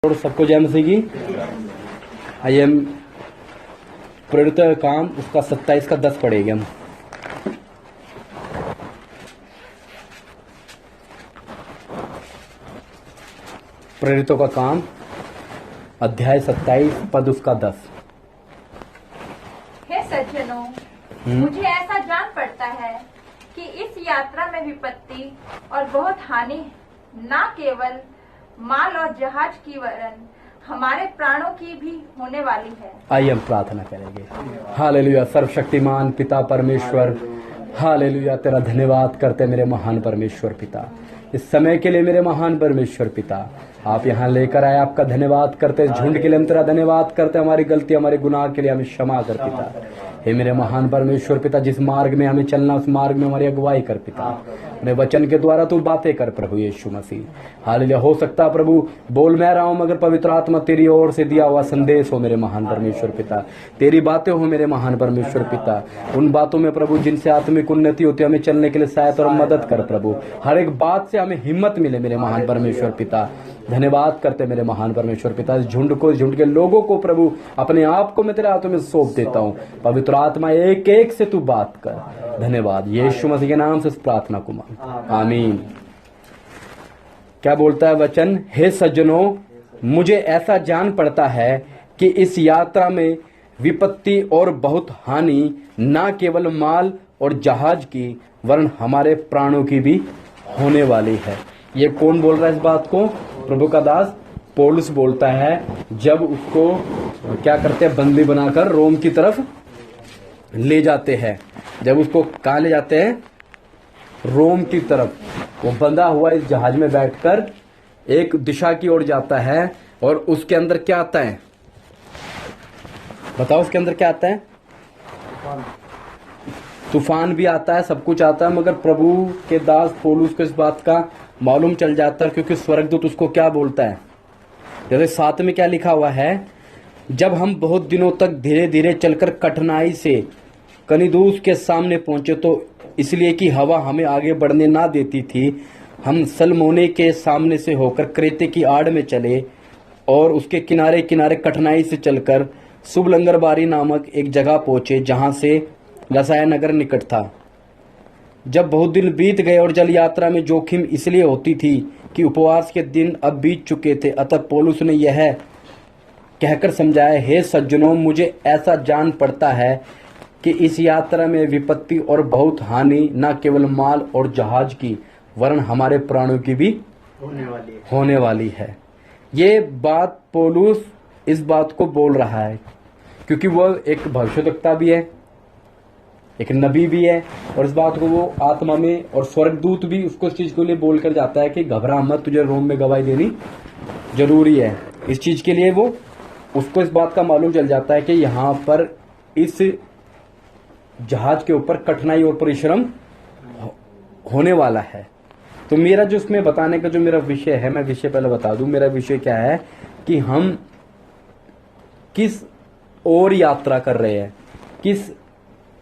और सबको जय मसीह की। आई एम प्रेरित का काम उसका 27 का 10 पढ़ेंगे हम। प्रेरितों का काम अध्याय 27 पद उसका 10। हे सज्जनों, मुझे ऐसा जान पड़ता है कि इस यात्रा में विपत्ति और बहुत हानि न केवल माल और जहाज की वरन हमारे प्राणों की भी होने वाली है। आइए हम प्रार्थना करेंगे। हालेलुया। सर्वशक्तिमान पिता परमेश्वर, हालेलुया, तेरा धन्यवाद करते मेरे महान परमेश्वर पिता, इस समय के लिए मेरे महान परमेश्वर पिता आप यहाँ लेकर आए, आपका धन्यवाद करते। झुंड के लिए हम तेरा धन्यवाद करते, हमारी गलती हमारे गुनाह के लिए हमें क्षमा कर पिता। हे मेरे महान परमेश्वर पिता, जिस मार्ग में हमें चलना उस मार्ग में हमारी अगुवाई कर पिता। अपने वचन के द्वारा तू बातें कर प्रभु यीशु मसीह। हालेलुया। हो सकता प्रभु बोल मैं रहा हूं, मगर पवित्र आत्मा तेरी ओर से दिया हुआ संदेश हो मेरे महान परमेश्वर पिता, तेरी बातें हो मेरे महान परमेश्वर पिता। उन बातों में प्रभु जिनसे आत्मिक उन्नति होती है, हमें चलने के लिए सहायता और मदद कर प्रभु। हर एक बात से हमें हिम्मत मिले मेरे महान परमेश्वर पिता। धन्यवाद करते मेरे महान परमेश्वर पिता। इस झुंड के लोगों को प्रभु अपने आप को मैं तेरे हाथों में सौंप देता हूँ। पवित्र आत्मा एक एक से तू बात कर। धन्यवाद यीशु मसीह के नाम से इस प्रार्थना को मांग, आमीन। क्या बोलता है वचन? हे सज्जनों, मुझे ऐसा जान पड़ता है कि इस यात्रा में विपत्ति और बहुत हानि न केवल माल और जहाज की वरन हमारे प्राणों की भी होने वाली है। ये कौन बोल रहा है इस बात को? प्रभु का दास पौलुस बोलता है। जब उसको क्या करते हैं, बंदी बनाकर रोम की तरफ ले जाते हैं। जब उसको कहाँ ले जाते हैं? रोम की तरफ। वो बंधा हुआ इस जहाज में बैठकर एक दिशा की ओर जाता है, और उसके अंदर क्या आता है बताओ? उसके अंदर क्या आता है? तूफान भी आता है, सब कुछ आता है, मगर प्रभु के दास पौलुस को इस बात का मालूम चल जाता है, क्योंकि स्वर्गदूत उसको क्या बोलता है? जैसे 7 में क्या लिखा हुआ है? जब हम बहुत दिनों तक धीरे धीरे चलकर कठिनाई से कनिदूस के सामने पहुंचे, तो इसलिए कि हवा हमें आगे बढ़ने ना देती थी, हम सलमोने के सामने से होकर क्रेते की आड़ में चले और उसके किनारे किनारे कठिनाई से चलकर सुबलंगरबारी नामक एक जगह पहुंचे, जहां से लसाया नगर निकट था। जब बहुत दिन बीत गए और जल यात्रा में जोखिम इसलिए होती थी कि उपवास के दिन अब बीत चुके थे, अतः पौलुस ने यह कहकर समझाया, हे सज्जनों, मुझे ऐसा जान पड़ता है कि इस यात्रा में विपत्ति और बहुत हानि न केवल माल और जहाज की वरन हमारे प्राणों की भी होने वाली है। ये बात पौलुस इस बात को बोल रहा है क्योंकि वह एक भविष्यवक्ता भी है, एक नबी भी है, और इस बात को वो आत्मा में, और स्वर्गदूत भी उसको इस चीज के लिए बोल कर जाता है कि घबरा मत, तुझे रोम में गवाही देनी जरूरी है। इस चीज के लिए वो उसको इस बात का मालूम चल जाता है कि यहाँ पर इस जहाज के ऊपर कठिनाई और परिश्रम होने वाला है। तो मेरा जो इसमें बताने का जो मेरा विषय है, मैं विषय पहले बता दूं। मेरा विषय क्या है कि हम किस ओर यात्रा कर रहे हैं, किस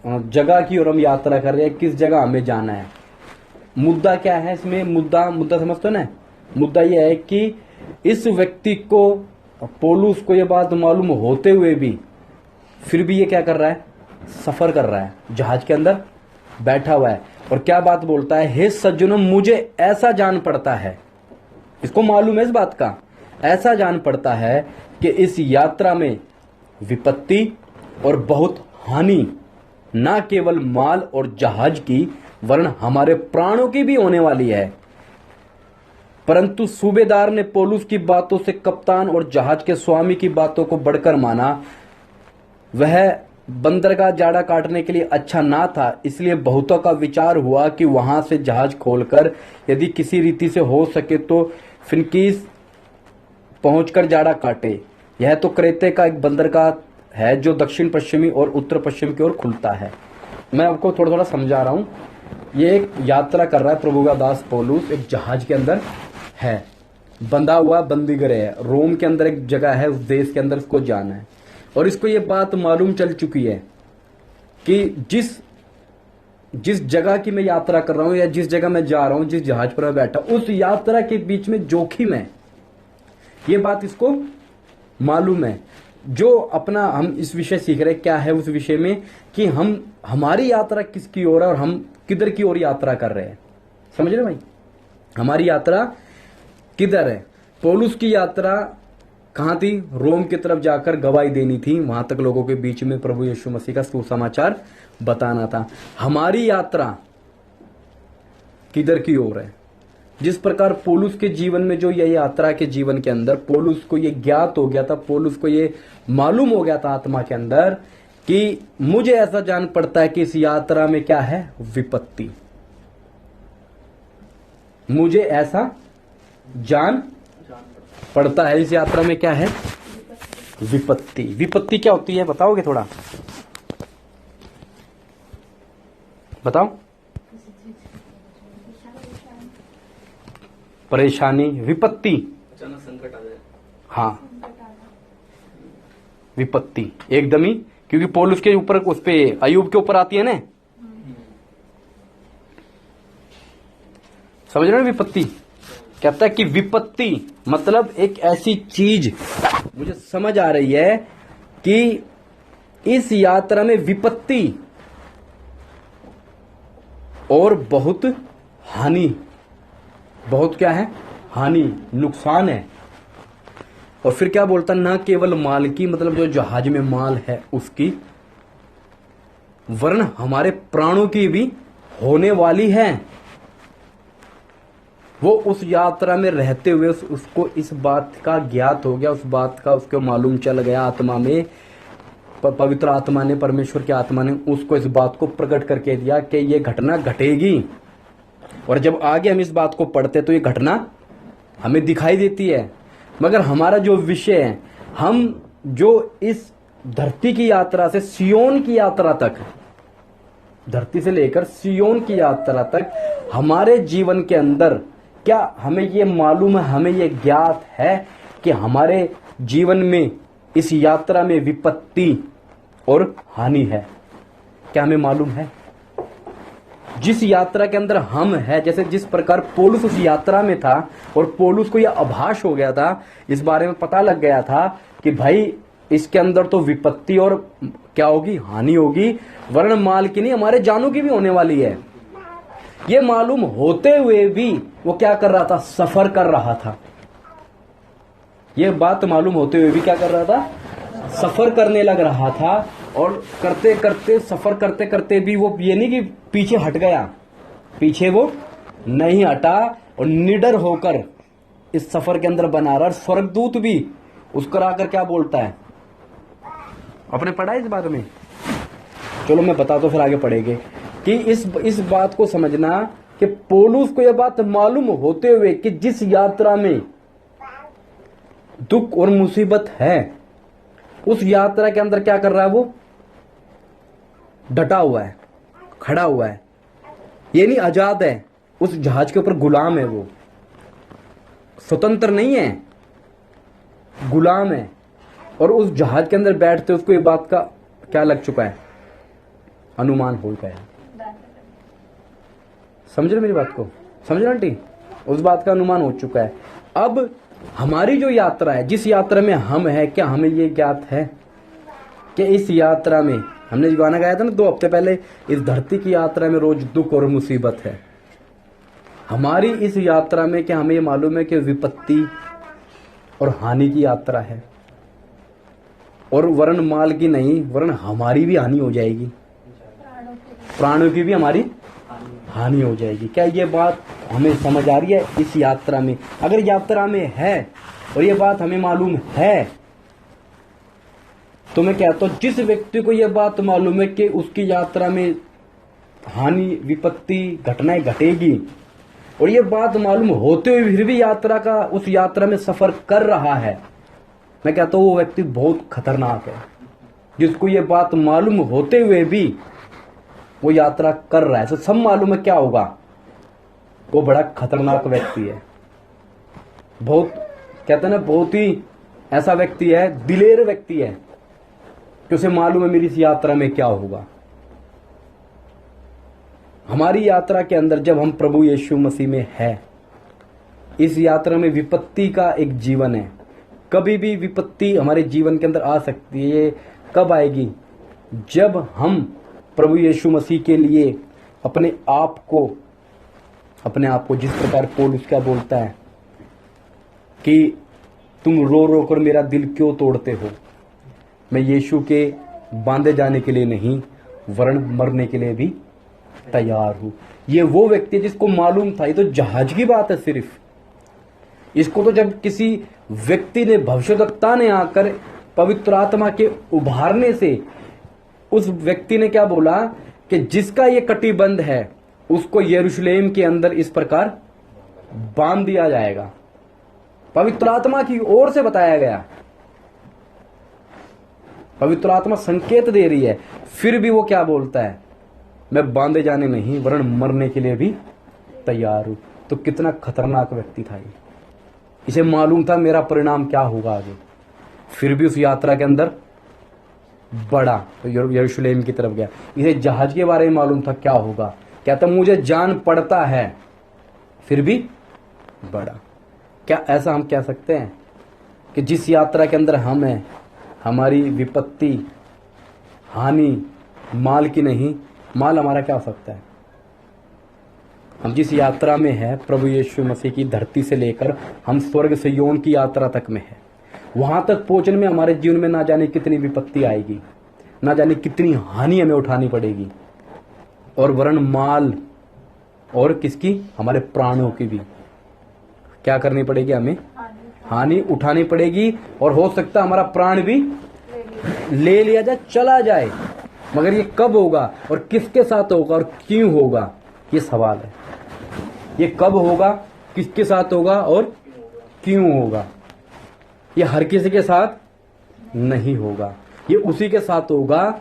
जगह की ओर हम यात्रा कर रहे हैं, किस जगह हमें जाना है। मुद्दा क्या है इसमें? मुद्दा समझते हो ना? मुद्दा यह है कि इस व्यक्ति को, पौलुस को, यह बात मालूम होते हुए भी फिर भी ये क्या कर रहा है? सफर कर रहा है, जहाज के अंदर बैठा हुआ है, और क्या बात बोलता है? हे सज्जनों, मुझे ऐसा जान पड़ता है, इसको मालूम है इस बात का, ऐसा जान पड़ता है कि इस यात्रा में विपत्ति और बहुत हानि न केवल माल और जहाज की वरन हमारे प्राणों की भी होने वाली है। परंतु सूबेदार ने पौलुस की बातों से कप्तान और जहाज के स्वामी की बातों को बढ़कर माना। वह बंदरगाह जाड़ा काटने के लिए अच्छा ना था, इसलिए बहुतों का विचार हुआ कि वहां से जहाज खोलकर यदि किसी रीति से हो सके तो फिनकीस पहुंचकर जाड़ा काटे। यह तो क्रेते का एक बंदरगाह है जो दक्षिण पश्चिमी और उत्तर पश्चिम की ओर खुलता है। मैं आपको थोड़ा थोड़ा समझा रहा हूं। ये एक यात्रा कर रहा है प्रभु का दास पौलुस, एक जहाज के अंदर है, बंधा हुआ, बंदीगृह है। रोम के अंदर एक जगह है, उस देश के अंदर उसको जाना है, और इसको ये बात मालूम चल चुकी है कि जिस जगह की मैं यात्रा कर रहा हूं या जिस जगह मैं जा रहा हूं, जिस जहाज पर मैं बैठा, उस यात्रा के बीच में जोखिम है। ये बात इसको मालूम है। जो अपना हम इस विषय सीख रहे क्या है उस विषय में कि हम हमारी यात्रा किसकी ओर है और हम किधर की ओर यात्रा कर रहे हैं। समझ रहे भाई, हमारी यात्रा किधर है। पौलुस की यात्रा कहां थी? रोम की तरफ जाकर गवाही देनी थी, वहां तक लोगों के बीच में प्रभु यीशु मसीह का सुसमाचार बताना था। हमारी यात्रा किधर की ओर है? जिस प्रकार पौलुस के जीवन में जो यह यात्रा के जीवन के अंदर पौलुस को यह ज्ञात हो गया था, पौलुस को यह मालूम हो गया था आत्मा के अंदर कि मुझे ऐसा जान पड़ता है कि इस यात्रा में क्या है? विपत्ति। मुझे ऐसा जान पड़ता है इस यात्रा में क्या है? विपत्ति। विपत्ति क्या होती है बताओगे? थोड़ा बताओ। परेशानी, विपत्ति, अचानक संकट आ जाए। हाँ, विपत्ति एकदम ही, क्योंकि पौलुस के ऊपर उस पे अयूब के ऊपर आती है ना। समझ रहे हो? विपत्ति कहता है कि विपत्ति मतलब एक ऐसी चीज, मुझे समझ आ रही है कि इस यात्रा में विपत्ति और बहुत हानि, बहुत क्या है? हानि, नुकसान है। और फिर क्या बोलता? ना केवल माल की, मतलब जो जहाज में माल है उसकी, वरन हमारे प्राणों की भी होने वाली है। वो उस यात्रा में रहते हुए उसको इस बात का ज्ञात हो गया, उस बात का उसको मालूम चल गया आत्मा में। पवित्र आत्मा ने, परमेश्वर की आत्मा ने उसको इस बात को प्रकट करके दिया कि ये घटना घटेगी। और जब आगे हम इस बात को पढ़ते तो ये घटना हमें दिखाई देती है। मगर हमारा जो विषय है, हम जो इस धरती की यात्रा से सियोन की यात्रा तक, धरती से लेकर सियोन की यात्रा तक हमारे जीवन के अंदर क्या हमें ये मालूम है, हमें ये ज्ञात है कि हमारे जीवन में इस यात्रा में विपत्ति और हानि है? क्या हमें मालूम है? जिस यात्रा के अंदर हम है, जैसे जिस प्रकार पौलुस उस यात्रा में था और पौलुस को यह आभास हो गया था, इस बारे में पता लग गया था कि भाई इसके अंदर तो विपत्ति और क्या होगी? हानि होगी, वरन माल की नहीं हमारे जानों की भी होने वाली है। ये मालूम होते हुए भी वो क्या कर रहा था? सफर कर रहा था। ये बात मालूम होते हुए भी क्या कर रहा था? सफर करने लग रहा था। और करते करते, सफर करते करते भी वो ये नहीं कि पीछे हट गया, पीछे वो नहीं हटा और निडर होकर इस सफर के अंदर बना रहा। स्वर्गदूत भी उसको आकर क्या बोलता है? आपने पढ़ा इस बारे में? चलो मैं बता दो, फिर आगे पढ़ेंगे कि इस बात को समझना कि पौलुस को यह बात मालूम होते हुए कि जिस यात्रा में दुख और मुसीबत है, उस यात्रा के अंदर क्या कर रहा है? वो डटा हुआ है, खड़ा हुआ है। ये नहीं आजाद है, उस जहाज के ऊपर गुलाम है, वो स्वतंत्र नहीं है, गुलाम है। और उस जहाज के अंदर बैठते उसको ये बात का क्या लग चुका है? अनुमान हो गया। समझ रहे मेरी बात को? समझ रहे आंटी? उस बात का अनुमान हो चुका है। अब हमारी जो यात्रा है, जिस यात्रा में हम है, क्या हमें ये ज्ञात है कि इस यात्रा में, हमने गाना गाया था ना 2 हफ्ते पहले, इस धरती की यात्रा में रोज दुख और मुसीबत है। हमारी इस यात्रा में क्या हमें ये मालूम है कि विपत्ति और हानि की यात्रा है? और वरन माल की नहीं, वरन हमारी भी हानि हो जाएगी, प्राणों की भी हमारी हानि हो जाएगी। क्या ये बात हमें समझ आ रही है? इस यात्रा में, अगर यात्रा में है और ये बात हमें मालूम है, तो मैं कहता हूं जिस व्यक्ति को यह बात मालूम है कि उसकी यात्रा में हानि, विपत्ति, घटनाएं घटेगी, और ये बात मालूम होते हुए फिर भी यात्रा का, उस यात्रा में सफर कर रहा है, मैं कहता हूं वो व्यक्ति बहुत खतरनाक है। जिसको ये बात मालूम होते हुए भी वो यात्रा कर रहा है, तो सब मालूम है क्या होगा? वो बड़ा खतरनाक व्यक्ति है। बहुत कहते हैं ना, बहुत ही ऐसा व्यक्ति है, दिलेर व्यक्ति है कि उसे मालूम है मेरी इस यात्रा में क्या होगा। हमारी यात्रा के अंदर जब हम प्रभु यीशु मसीह में है, इस यात्रा में विपत्ति का एक जीवन है, कभी भी विपत्ति हमारे जीवन के अंदर आ सकती है। ये कब आएगी? जब हम प्रभु यीशु मसीह के लिए अपने आप को जिस प्रकार पौलुस क्या बोलता है कि तुम रो रो कर मेरा दिल क्यों तोड़ते हो, मैं यीशु के बांधे जाने के लिए नहीं वरन मरने के लिए भी तैयार हूं। ये वो व्यक्ति है जिसको मालूम था, ये तो जहाज की बात है सिर्फ। इसको तो जब किसी व्यक्ति ने, भविष्यवक्ता ने आकर पवित्र आत्मा के उभारने से उस व्यक्ति ने क्या बोला कि जिसका ये कटिबंध है उसको यरूशलेम के अंदर इस प्रकार बांध दिया जाएगा। पवित्र आत्मा की ओर से बताया गया, पवित्र आत्मा संकेत दे रही है, फिर भी वो क्या बोलता है, मैं बांधे जाने नहीं वरन मरने के लिए भी तैयार हूं। तो कितना खतरनाक व्यक्ति था ये। इसे मालूम था मेरा परिणाम क्या होगा आगे, फिर भी उस यात्रा के अंदर बढ़ा, तो यरूशलेम की तरफ गया। इसे जहाज के बारे में मालूम था क्या होगा, कहता मुझे जान पड़ता है फिर भी बढ़ा। क्या ऐसा हम कह सकते हैं कि जिस यात्रा के अंदर हम हैं, हमारी विपत्ति, हानि माल की नहीं, माल हमारा क्या हो सकता है? हम जिस यात्रा में है प्रभु यीशु मसीह की धरती से लेकर हम स्वर्ग से यौन की यात्रा तक में है, वहां तक पहुंचने में हमारे जीवन में ना जाने कितनी विपत्ति आएगी, ना जाने कितनी हानि हमें उठानी पड़ेगी, और वरन माल और किसकी, हमारे प्राणों की भी क्या करनी पड़ेगी, हमें हानि उठानी पड़ेगी। और हो सकता है हमारा प्राण भी ले लिया जाए, चला जाए। मगर ये कब होगा और किसके साथ होगा और क्यों होगा, ये सवाल है। ये कब होगा, किसके साथ होगा और क्यों होगा? ये हर किसी के साथ नहीं होगा। ये उसी के साथ होगा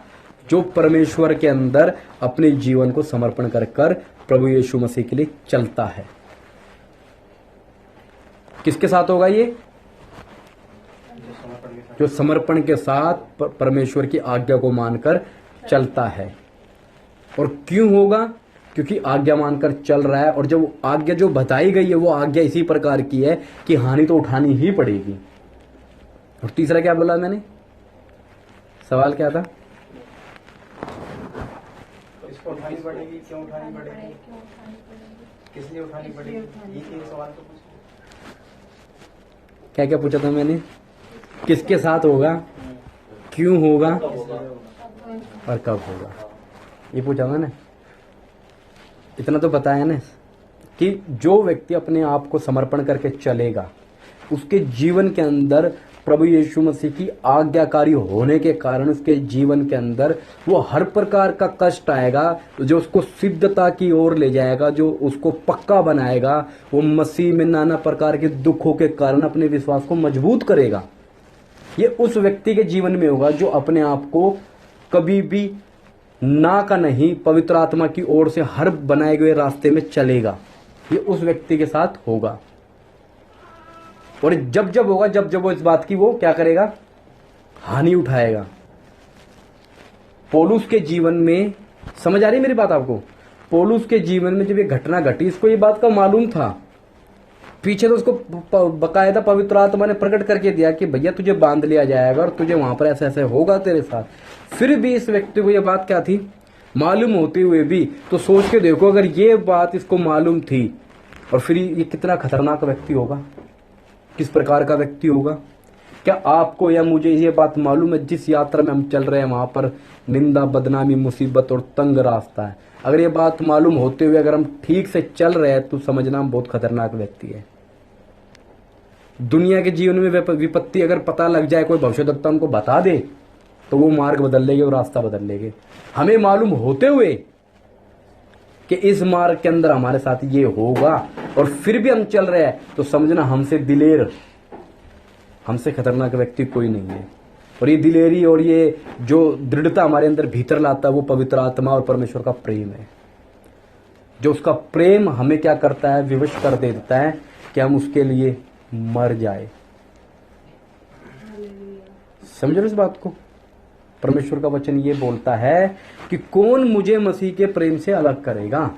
जो परमेश्वर के अंदर अपने जीवन को समर्पण कर कर प्रभु यीशु मसीह के लिए चलता है। किसके साथ होगा ये? जो समर्पण के साथ परमेश्वर की आज्ञा को मानकर चलता है। और क्यों होगा? क्योंकि आज्ञा मानकर चल रहा है, और जब आज्ञा जो बताई गई है वो आज्ञा इसी प्रकार की है कि हानि तो उठानी ही पड़ेगी। और तीसरा क्या बोला मैंने? सवाल क्या था? इसको उठानी पड़ेगी, क्यों उठानी पड़ेगी, किस लिए उठानी पड़ेगी, ये सवाल तो पूछो। क्या क्या पूछा था मैंने? किसके साथ होगा, क्यों होगा और कब होगा, ये पूछा मैंने। इतना तो बताया ना कि जो व्यक्ति अपने आप को समर्पण करके चलेगा उसके जीवन के अंदर प्रभु यीशु मसीह की आज्ञाकारी होने के कारण उसके जीवन के अंदर वो हर प्रकार का कष्ट आएगा जो उसको सिद्धता की ओर ले जाएगा, जो उसको पक्का बनाएगा। वो मसीह में नाना प्रकार के दुखों के कारण अपने विश्वास को मजबूत करेगा। ये उस व्यक्ति के जीवन में होगा जो अपने आप को कभी भी ना का नहीं पवित्र आत्मा की ओर से हर बनाए गए रास्ते में चलेगा। ये उस व्यक्ति के साथ होगा। और जब जब होगा, जब जब वो इस बात की वो क्या करेगा, हानि उठाएगा। पौलुस के जीवन में, समझ आ रही मेरी बात आपको? पौलुस के जीवन में जब ये घटना घटी, इसको ये बात का मालूम था। पीछे तो उसको बकायदा पवित्र आत्मा ने प्रकट करके दिया कि भैया तुझे बांध लिया जाएगा और तुझे वहां पर ऐसे ऐसे होगा तेरे साथ। फिर भी इस व्यक्ति को ये बात क्या थी, मालूम होते हुए भी। तो सोच के देखो, अगर ये बात इसको मालूम थी और फिर ये कितना खतरनाक व्यक्ति होगा, किस प्रकार का व्यक्ति होगा। क्या आपको या मुझे ये बात मालूम है जिस यात्रा में हम चल रहे हैं वहां पर निंदा, बदनामी, मुसीबत और तंग रास्ता है। अगर ये बात मालूम होते हुए अगर हम ठीक से चल रहे हैं तो समझना हम बहुत खतरनाक व्यक्ति है। दुनिया के जीवन में विपत्ति अगर पता लग जाए, कोई भविष्यवक्ता उनको बता दे तो वो मार्ग बदल लेंगे और रास्ता बदल लेंगे। हमें मालूम होते हुए कि इस मार्ग के अंदर हमारे साथ ये होगा और फिर भी हम चल रहे हैं तो समझना हमसे दिलेर, हमसे खतरनाक व्यक्ति कोई नहीं है। और ये दिलेरी और ये जो दृढ़ता हमारे अंदर भीतर लाता है वो पवित्र आत्मा और परमेश्वर का प्रेम है। जो उसका प्रेम हमें क्या करता है, विवश कर देता है कि हम उसके लिए मर जाए। समझो इस बात को। परमेश्वर का वचन ये बोलता है कि कौन मुझे मसीह के प्रेम से अलग करेगा।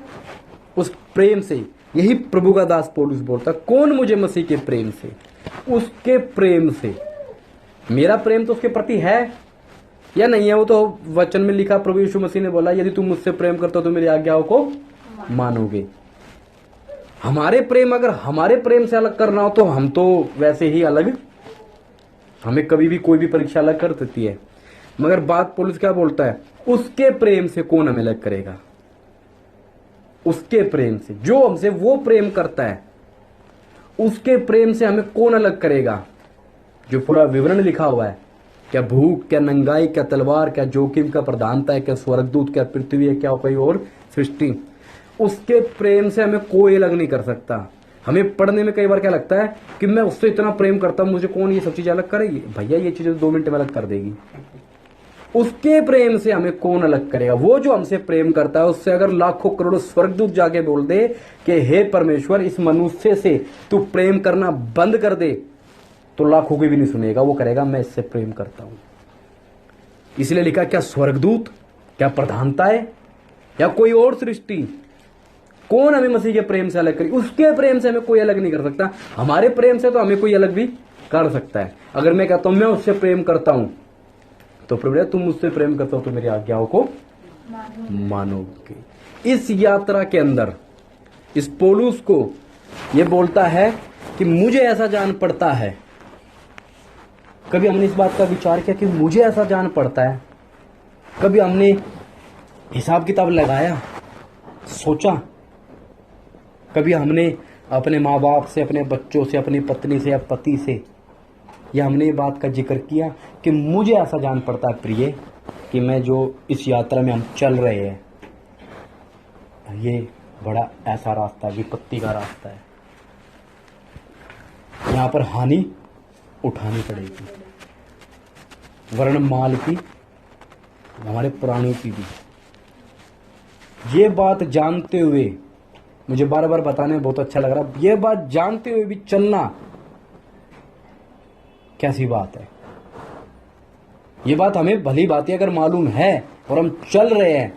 उस प्रेम से, यही प्रभु का दास पौलुस बोलता, कौन मुझे मसीह के प्रेम से उसके प्रेम से। मेरा प्रेम तो उसके प्रति है या नहीं है, वो तो वचन में लिखा, प्रभु यीशु मसीह ने बोला यदि तुम मुझसे प्रेम करते हो तो मेरी आज्ञाओं को मानोगे। हमारे प्रेम, अगर हमारे प्रेम से अलग करना हो तो हम तो वैसे ही अलग, हमें कभी भी कोई भी परीक्षा अलग कर देती है। मगर बात पौलुस क्या बोलता है, उसके प्रेम से कौन हमें अलग करेगा। उसके प्रेम से, जो हमसे वो प्रेम करता है, उसके प्रेम से हमें कौन अलग करेगा। जो पूरा विवरण लिखा हुआ है, क्या भूख, क्या नंगाई, क्या तलवार, क्या जोखिम, क्या प्रधानता है, क्या स्वर्गदूत, क्या पृथ्वी है, क्या कोई और सृष्टि, उसके प्रेम से हमें कोई अलग नहीं कर सकता। हमें पढ़ने में कई बार क्या लगता है कि मैं उससे इतना प्रेम करता हूं, मुझे कौन ये सब चीजें अलग करेगी। भैया ये चीजें 2 मिनट में अलग कर देगी। उसके प्रेम से हमें कौन अलग करेगा। वो जो हमसे प्रेम करता है, उससे अगर लाखों करोड़ों स्वर्गदूत जाके बोल दे कि हे परमेश्वर इस मनुष्य से तू प्रेम करना बंद कर दे, तो लाखों कोई भी नहीं सुनेगा, वो करेगा मैं इससे प्रेम करता हूं। इसलिए लिखा, क्या स्वर्गदूत, क्या प्रधानता है, या कोई और सृष्टि, कौन हमें मसीह के प्रेम से अलग करेगी। उसके प्रेम से हमें कोई अलग नहीं कर सकता। हमारे प्रेम से तो हमें कोई अलग भी कर सकता है। अगर मैं कहता हूं मैं उससे प्रेम करता हूं, तो प्रभु तुम मुझसे प्रेम करते हो तो मेरी आज्ञाओं को मानोगे। इस यात्रा के अंदर इस पौलुस को यह बोलता है कि मुझे ऐसा जान पड़ता है। कभी हमने इस बात का विचार किया कि मुझे ऐसा जान पड़ता है। कभी हमने हिसाब किताब लगाया, सोचा। कभी हमने अपने माँ बाप से, अपने बच्चों से, अपनी पत्नी से या पति से, या हमने ये बात का जिक्र किया कि मुझे ऐसा जान पड़ता है प्रिय कि मैं जो इस यात्रा में हम चल रहे हैं, ये बड़ा ऐसा रास्ता है, विपत्ति का रास्ता है। यहाँ पर हानि उठानी पड़ेगी, वर्ण माल की, हमारे प्राणों की भी। ये बात जानते हुए, मुझे बार बार बताने में बहुत अच्छा लग रहा, ये बात जानते हुए भी चलना कैसी बात है। ये बात हमें भली बात है अगर मालूम है और हम चल रहे हैं,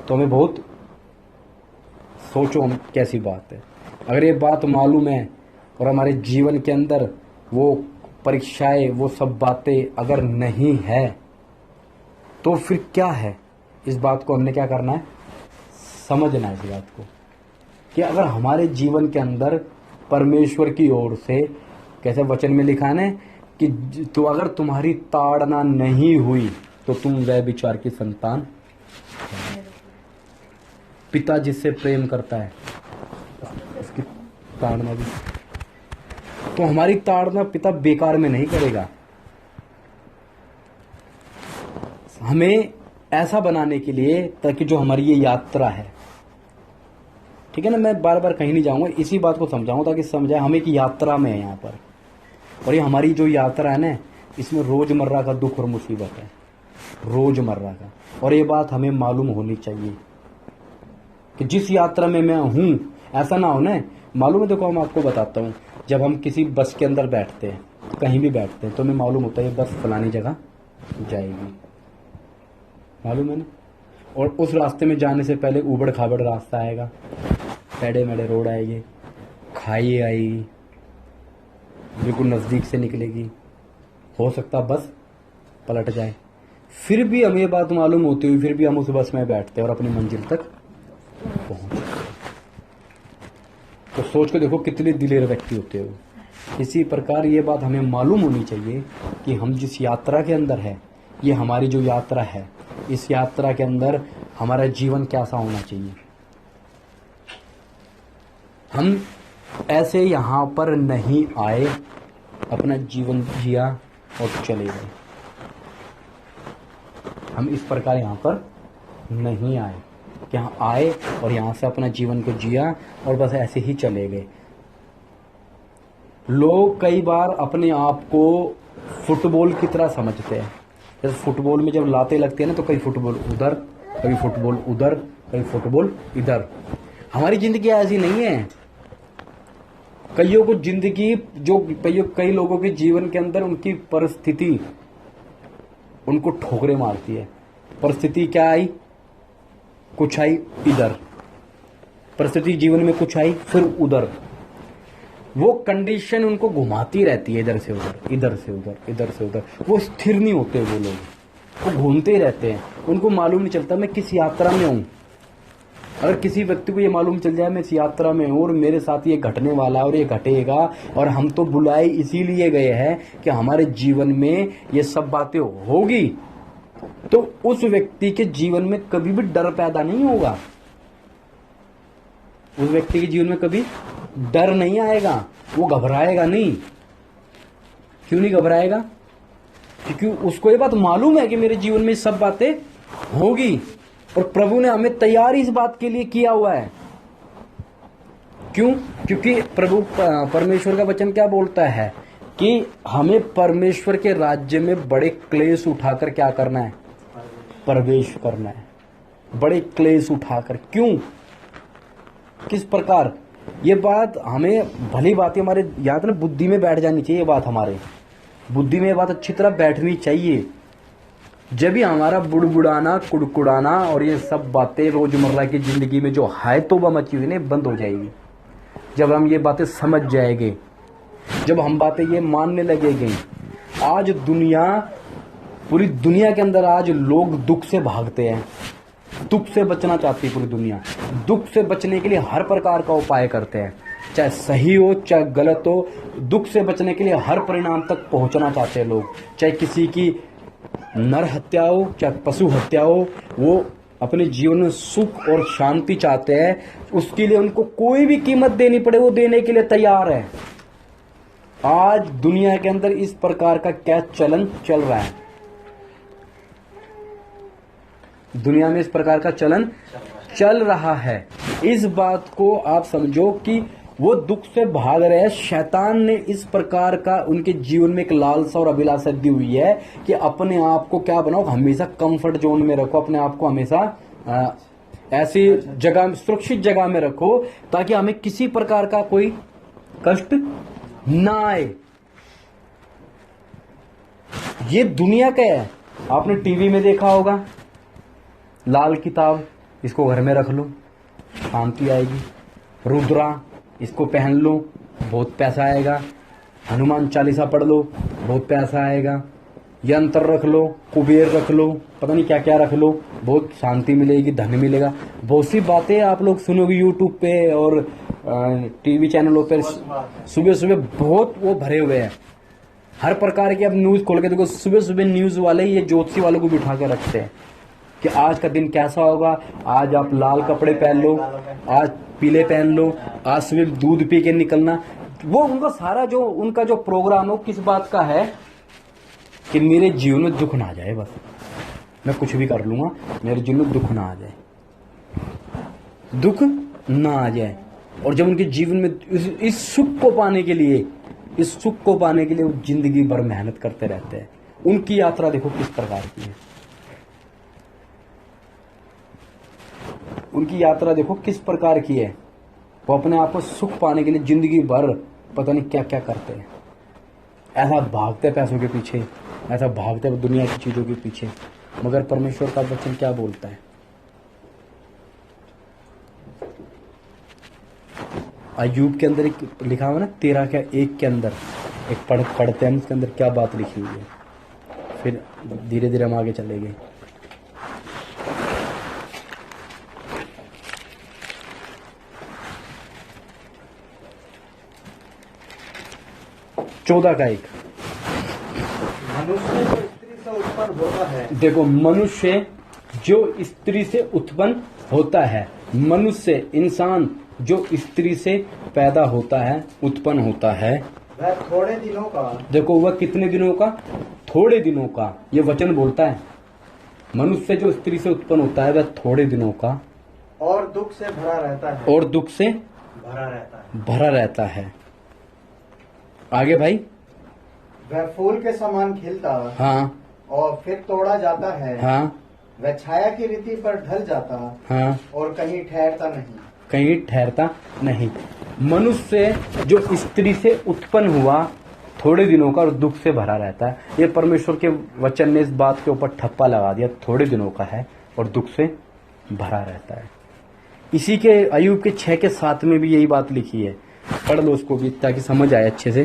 तो हमें बहुत सोचो हम कैसी बात है। अगर ये बात मालूम है और हमारे जीवन के अंदर वो परीक्षाएं, वो सब बातें अगर नहीं है, तो फिर क्या है। इस बात को हमने क्या करना है, समझना है इस बात को कि अगर हमारे जीवन के अंदर परमेश्वर की ओर से, कैसे वचन में लिखा है कि तो अगर तुम्हारी ताड़ना नहीं हुई तो तुम वह विचार की संतान। पिता जिससे प्रेम करता है उसकी ताड़ना भी, तो हमारी ताड़ना पिता बेकार में नहीं करेगा। हमें ऐसा बनाने के लिए ताकि जो हमारी ये यात्रा है, ठीक है ना, मैं बार बार कहीं नहीं जाऊंगा, इसी बात को समझाऊंगा ताकि समझाए हम एक यात्रा में है यहाँ पर। और ये हमारी जो यात्रा है ना, इसमें रोजमर्रा का दुख और मुसीबत है, रोजमर्रा का। और ये बात हमें मालूम होनी चाहिए कि जिस यात्रा में मैं हूं, ऐसा ना हो ना, मालूम है। देखो हम आपको बताता हूँ, जब हम किसी बस के अंदर बैठते हैं, कहीं भी बैठते हैं, तो हमें मालूम होता है ये बस फलानी जगह जाएगी, मालूम है ना। और उस रास्ते में जाने से पहले ऊबड़ खाबड़ रास्ता आएगा, टेढ़े मेढ़े रोड आएंगे, खाई आएगी, बिल्कुल नज़दीक से निकलेगी, हो सकता बस पलट जाए। फिर भी हमें ये बात मालूम होती हुई फिर भी हम उस बस में बैठते हैं और अपनी मंजिल तक पहुंचते हैं। तो सोच के देखो कितने दिलेर व्यक्ति होते हो। इसी प्रकार ये बात हमें मालूम होनी चाहिए कि हम जिस यात्रा के अंदर है, ये हमारी जो यात्रा है, इस यात्रा के अंदर हमारा जीवन कैसा होना चाहिए। हम ऐसे यहाँ पर नहीं आए, अपना जीवन जिया और चले गए। हम इस प्रकार यहाँ पर नहीं आए कि यहाँ आए और यहाँ से अपना जीवन को जिया और बस ऐसे ही चले गए। लोग कई बार अपने आप को फुटबॉल की तरह समझते हैं। जैसे फुटबॉल में जब लाते लगते हैं ना, तो कई फुटबॉल उधर, कभी फुटबॉल उधर, कभी फुटबॉल इधर। हमारी जिंदगी ऐसी नहीं है। कईयों को जिंदगी, जो कई लोगों के जीवन के अंदर उनकी परिस्थिति उनको ठोकरे मारती है। परिस्थिति क्या आई, कुछ आई इधर, परिस्थिति जीवन में कुछ आई फिर उधर। वो कंडीशन उनको घुमाती रहती है इधर से उधर, इधर से उधर, इधर से उधर। वो स्थिर नहीं होते वो लोग, वो घूमते ही रहते हैं। उनको मालूम नहीं चलता मैं किस यात्रा में हूँ। अगर किसी व्यक्ति को ये मालूम चल जाए मैं इस यात्रा में हूँ और मेरे साथ ये घटने वाला और ये घटेगा और हम तो बुलाए इसीलिए गए हैं कि हमारे जीवन में ये सब बातें होगी, तो उस व्यक्ति के जीवन में कभी भी डर पैदा नहीं होगा। उस व्यक्ति के जीवन में कभी डर नहीं आएगा, वो घबराएगा नहीं। क्यों नहीं घबराएगा? क्योंकि उसको ये बात मालूम है कि मेरे जीवन में सब बातें होगी और प्रभु ने हमें तैयार इस बात के लिए किया हुआ है। क्यों? क्योंकि प्रभु परमेश्वर का वचन क्या बोलता है कि हमें परमेश्वर के राज्य में बड़े क्लेश उठाकर क्या करना है? प्रवेश करना है, बड़े क्लेश उठाकर। क्यों? किस प्रकार? ये बात हमें भली बात है, हमारे याद ना बुद्धि में बैठ जानी चाहिए। ये बात हमारे बुद्धि में ये बात अच्छी तरह बैठनी चाहिए। जब भी हमारा बुड़बुड़ाना, कुड़कुड़ाना और ये सब बातें रोजमर्रा की जिंदगी में जो है तो वह मची हुई नहीं बंद हो जाएगी। जब हम ये बातें समझ जाएंगे, जब हम बातें ये मानने लगेंगे। आज दुनिया, पूरी दुनिया के अंदर आज लोग दुख से भागते हैं, दुख से बचना चाहती है पूरी दुनिया। दुख से बचने के लिए हर प्रकार का उपाय करते हैं, चाहे सही हो चाहे गलत हो। दुख से बचने के लिए हर परिणाम तक पहुंचना चाहते हैं लोग, चाहे किसी की नर हत्या हो चाहे पशु हत्या हो। वो अपने जीवन में सुख और शांति चाहते हैं, उसके लिए उनको कोई भी कीमत देनी पड़े वो देने के लिए तैयार है। आज दुनिया के अंदर इस प्रकार का क्या चलन चल रहा है? दुनिया में इस प्रकार का चलन चल रहा है। इस बात को आप समझो कि वो दुख से भाग रहे हैं। शैतान ने इस प्रकार का उनके जीवन में एक लालसा और अभिलाषा दी हुई है कि अपने आप को क्या बनाओ, हमेशा कंफर्ट जोन में रखो, अपने आप को हमेशा ऐसी जगह, सुरक्षित जगह में रखो ताकि हमें किसी प्रकार का कोई कष्ट ना आए। ये दुनिया का है। आपने टीवी में देखा होगा लाल किताब, इसको घर में रख लो शांति आएगी। रुद्रा, इसको पहन लो बहुत पैसा आएगा। हनुमान चालीसा पढ़ लो बहुत पैसा आएगा। यंत्र रख लो, कुबेर रख लो, पता नहीं क्या क्या रख लो, बहुत शांति मिलेगी, धन मिलेगा। बहुत सी बातें आप लोग सुनोगे यूट्यूब पे और टीवी चैनलों पे सुबह सुबह बहुत वो भरे हुए हैं। हर प्रकार के अब न्यूज खोल के देखो, सुबह सुबह न्यूज वाले ये ज्योतिषी वालों को बिठा के रखते हैं कि आज का दिन कैसा होगा, आज आप लाल कपड़े पहन लो, आज पीले पहन लो, आज सुबह दूध पी के निकलना। वो उनका सारा जो उनका जो प्रोग्राम हो किस बात का है कि मेरे जीवन में दुख ना आ जाए, बस मैं कुछ भी कर लूंगा, मेरे जीवन में दुख ना आ जाए, दुख ना आ जाए। और जब उनके जीवन में इस सुख को पाने के लिए, इस सुख को पाने के लिए वो जिंदगी भर मेहनत करते रहते हैं। उनकी यात्रा देखो किस प्रकार की है, उनकी यात्रा देखो किस प्रकार की है। वो अपने आप को सुख पाने के लिए जिंदगी भर पता नहीं क्या क्या करते हैं। ऐसा भागते पैसों के पीछे, ऐसा भागते दुनिया की चीजों के पीछे। मगर परमेश्वर का वचन क्या बोलता है? अय्यूब के अंदर एक लिखा हुआ ना 13 क्या 1 के अंदर एक पढ़ते हैं, उसके अंदर क्या बात लिखी हुई है। फिर धीरे धीरे हम आगे चलेंगे। चौदह का 1। मनुष्य जो स्त्री से उत्पन्न होता है, देखो, मनुष्य जो स्त्री से उत्पन्न होता है, मनुष्य इंसान जो स्त्री से पैदा होता है, उत्पन्न होता है, वह थोड़े दिनों का। देखो वह कितने दिनों का? थोड़े दिनों का। ये वचन बोलता है मनुष्य जो स्त्री से उत्पन्न होता है वह थोड़े दिनों का और दुख से भरा रहता है। और दुख से भरा रहता है। भरा रहता है। आगे भाई। वह फूल के समान खिलता हाँ और फिर तोड़ा जाता है। हाँ वह छाया की रीति पर ढल जाता हाँ और कहीं ठहरता नहीं। कहीं ठहरता नहीं। मनुष्य जो स्त्री से उत्पन्न हुआ थोड़े दिनों का और दुख से भरा रहता है। ये परमेश्वर के वचन ने इस बात के ऊपर ठप्पा लगा दिया, थोड़े दिनों का है और दुख से भरा रहता है। इसी के अय्यूब के 6 के 7 में भी यही बात लिखी है पढ़ लो उसको भी ताकि समझ आए अच्छे से।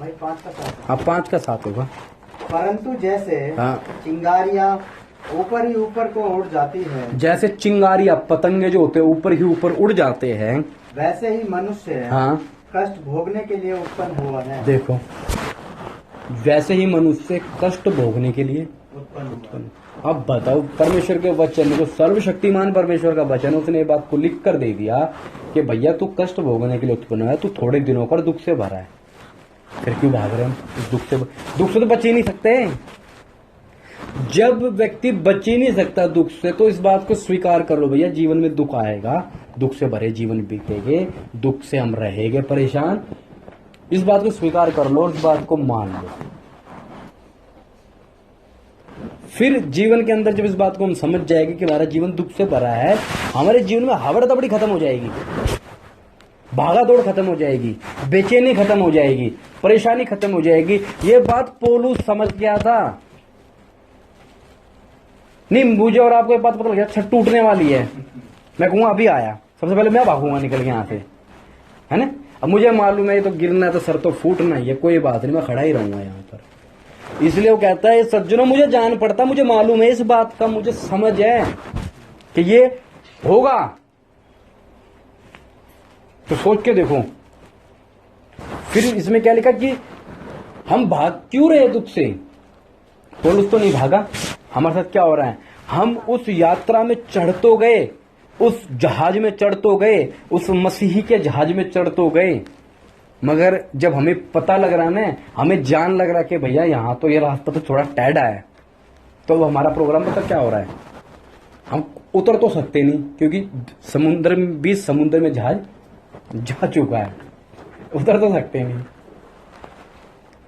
भाई 5 का 7। हाँ 5 का 7 होगा। परंतु जैसे हाँ। चिंगारियां ऊपर ही ऊपर को उड़ जाती है, जैसे चिंगारियां पतंगे जो होते हैं ऊपर ही ऊपर उड़ जाते हैं, वैसे ही मनुष्य हाँ कष्ट भोगने के लिए उत्पन्न हुआ है। देखो, वैसे ही मनुष्य कष्ट भोगने के लिए उत्पन्न। अब बताओ, परमेश्वर के वचन को, सर्वशक्तिमान परमेश्वर का वचन, उसने ये बात को लिख कर दे दिया कि भैया तू कष्ट भोगने के लिए उत्पन्न है, तू थोड़े दिनों पर दुख से भरा है, फिर क्यों भाग रहे हैं इस दुख से? दुख से तो बच ही नहीं सकते। जब व्यक्ति बच ही नहीं सकता दुख से, तो इस बात को स्वीकार कर लो भैया, जीवन में दुख आएगा, दुख से भरे जीवन बीतेंगे, दुख से हम रहेंगे परेशान, इस बात को स्वीकार कर लो, इस बात को मान लो। फिर जीवन के अंदर जब इस बात को हम समझ जाएंगे कि हमारा जीवन दुख से भरा है, हमारे जीवन में हवड़ दबड़ी खत्म हो जाएगी, भागा दौड़ खत्म हो जाएगी, बेचैनी खत्म हो जाएगी, परेशानी खत्म हो जाएगी। ये बात पौलुस समझ गया था। नहीं, मुझे और आपको एक बात पता लग गया, छत टूटने वाली है, मैं कहूंगा अभी आया, सबसे पहले मैं भागूंगा निकल के यहां से, है ना। अब मुझे मालूम है ये तो गिरना है, तो सर तो फूटना ही है, कोई बात नहीं, मैं खड़ा ही रहूंगा यहाँ पर। इसलिए वो कहता है, सज्जनों मुझे जान पड़ता, मुझे मालूम है इस बात का, मुझे समझ है कि ये होगा। तो सोच के देखो, फिर इसमें क्या लिखा कि हम भाग क्यों रहे दुख से? पौलुस तो नहीं भागा, हमारे साथ क्या हो रहा है? हम उस यात्रा में चढ़ तो गए, उस जहाज में चढ़ तो गए, उस मसीही के जहाज में चढ़ तो गए, मगर जब हमें पता लग रहा है ना, हमें जान लग रहा कि भैया यहाँ तो ये रास्ता तो थोड़ा टेढ़ा है, तो अब हमारा प्रोग्राम पता क्या हो रहा है, हम उतर तो सकते नहीं, क्योंकि समुद्र में, बीच समुद्र में जहाज जा चुका है, उतर तो सकते नहीं,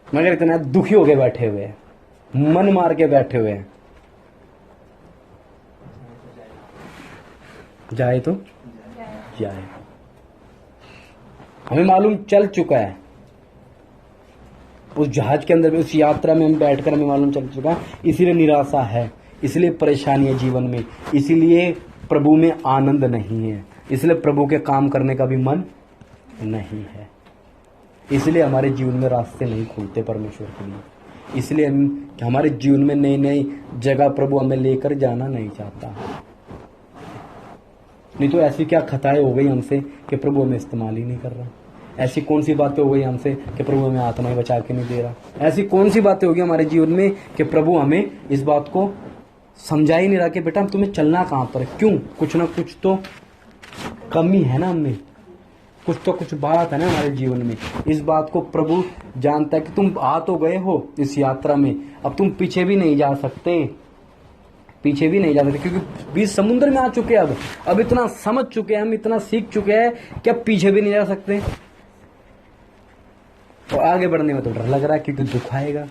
मगर इतना दुखी होके बैठे हुए हैं, मन मार के बैठे हुए हैं। जाए तो जाए, हमें मालूम चल चुका है, उस जहाज के अंदर में, उस यात्रा में हम बैठकर हमें मालूम चल चुका है, इसीलिए निराशा है, इसलिए परेशानी है जीवन में, इसीलिए प्रभु में आनंद नहीं है, इसलिए प्रभु के काम करने का भी मन नहीं है, इसलिए हमारे जीवन में रास्ते नहीं खुलते परमेश्वर के लिए, इसलिए हमारे जीवन में नई नई जगह प्रभु हमें लेकर जाना नहीं चाहता। नहीं तो ऐसी क्या खताएं हो गई हमसे कि प्रभु हमें इस्तेमाल ही नहीं कर रहा? ऐसी कौन सी बातें हो गई हमसे कि प्रभु हमें आत्माएं बचा के नहीं दे रहा? ऐसी कौन सी बातें होगी हमारे जीवन में कि प्रभु हमें इस बात को समझा ही नहीं रहा कि बेटा तुम्हें चलना कहाँ पर? क्यों? कुछ ना कुछ तो कमी है ना हमें, कुछ तो कुछ बात है ना हमारे जीवन में। इस बात को प्रभु जानता है कि तुम आ तो गए हो इस यात्रा में, अब तुम पीछे भी नहीं जा सकते, पीछे भी नहीं जा सकते, क्योंकि बीच समुद्र में आ चुके हैं, अब इतना समझ चुके हैं, हम इतना सीख चुके हैं कि अब पीछे भी नहीं जा सकते। तो आगे बढ़ने में तो डर लग रहा है, क्योंकि दुख आएगा,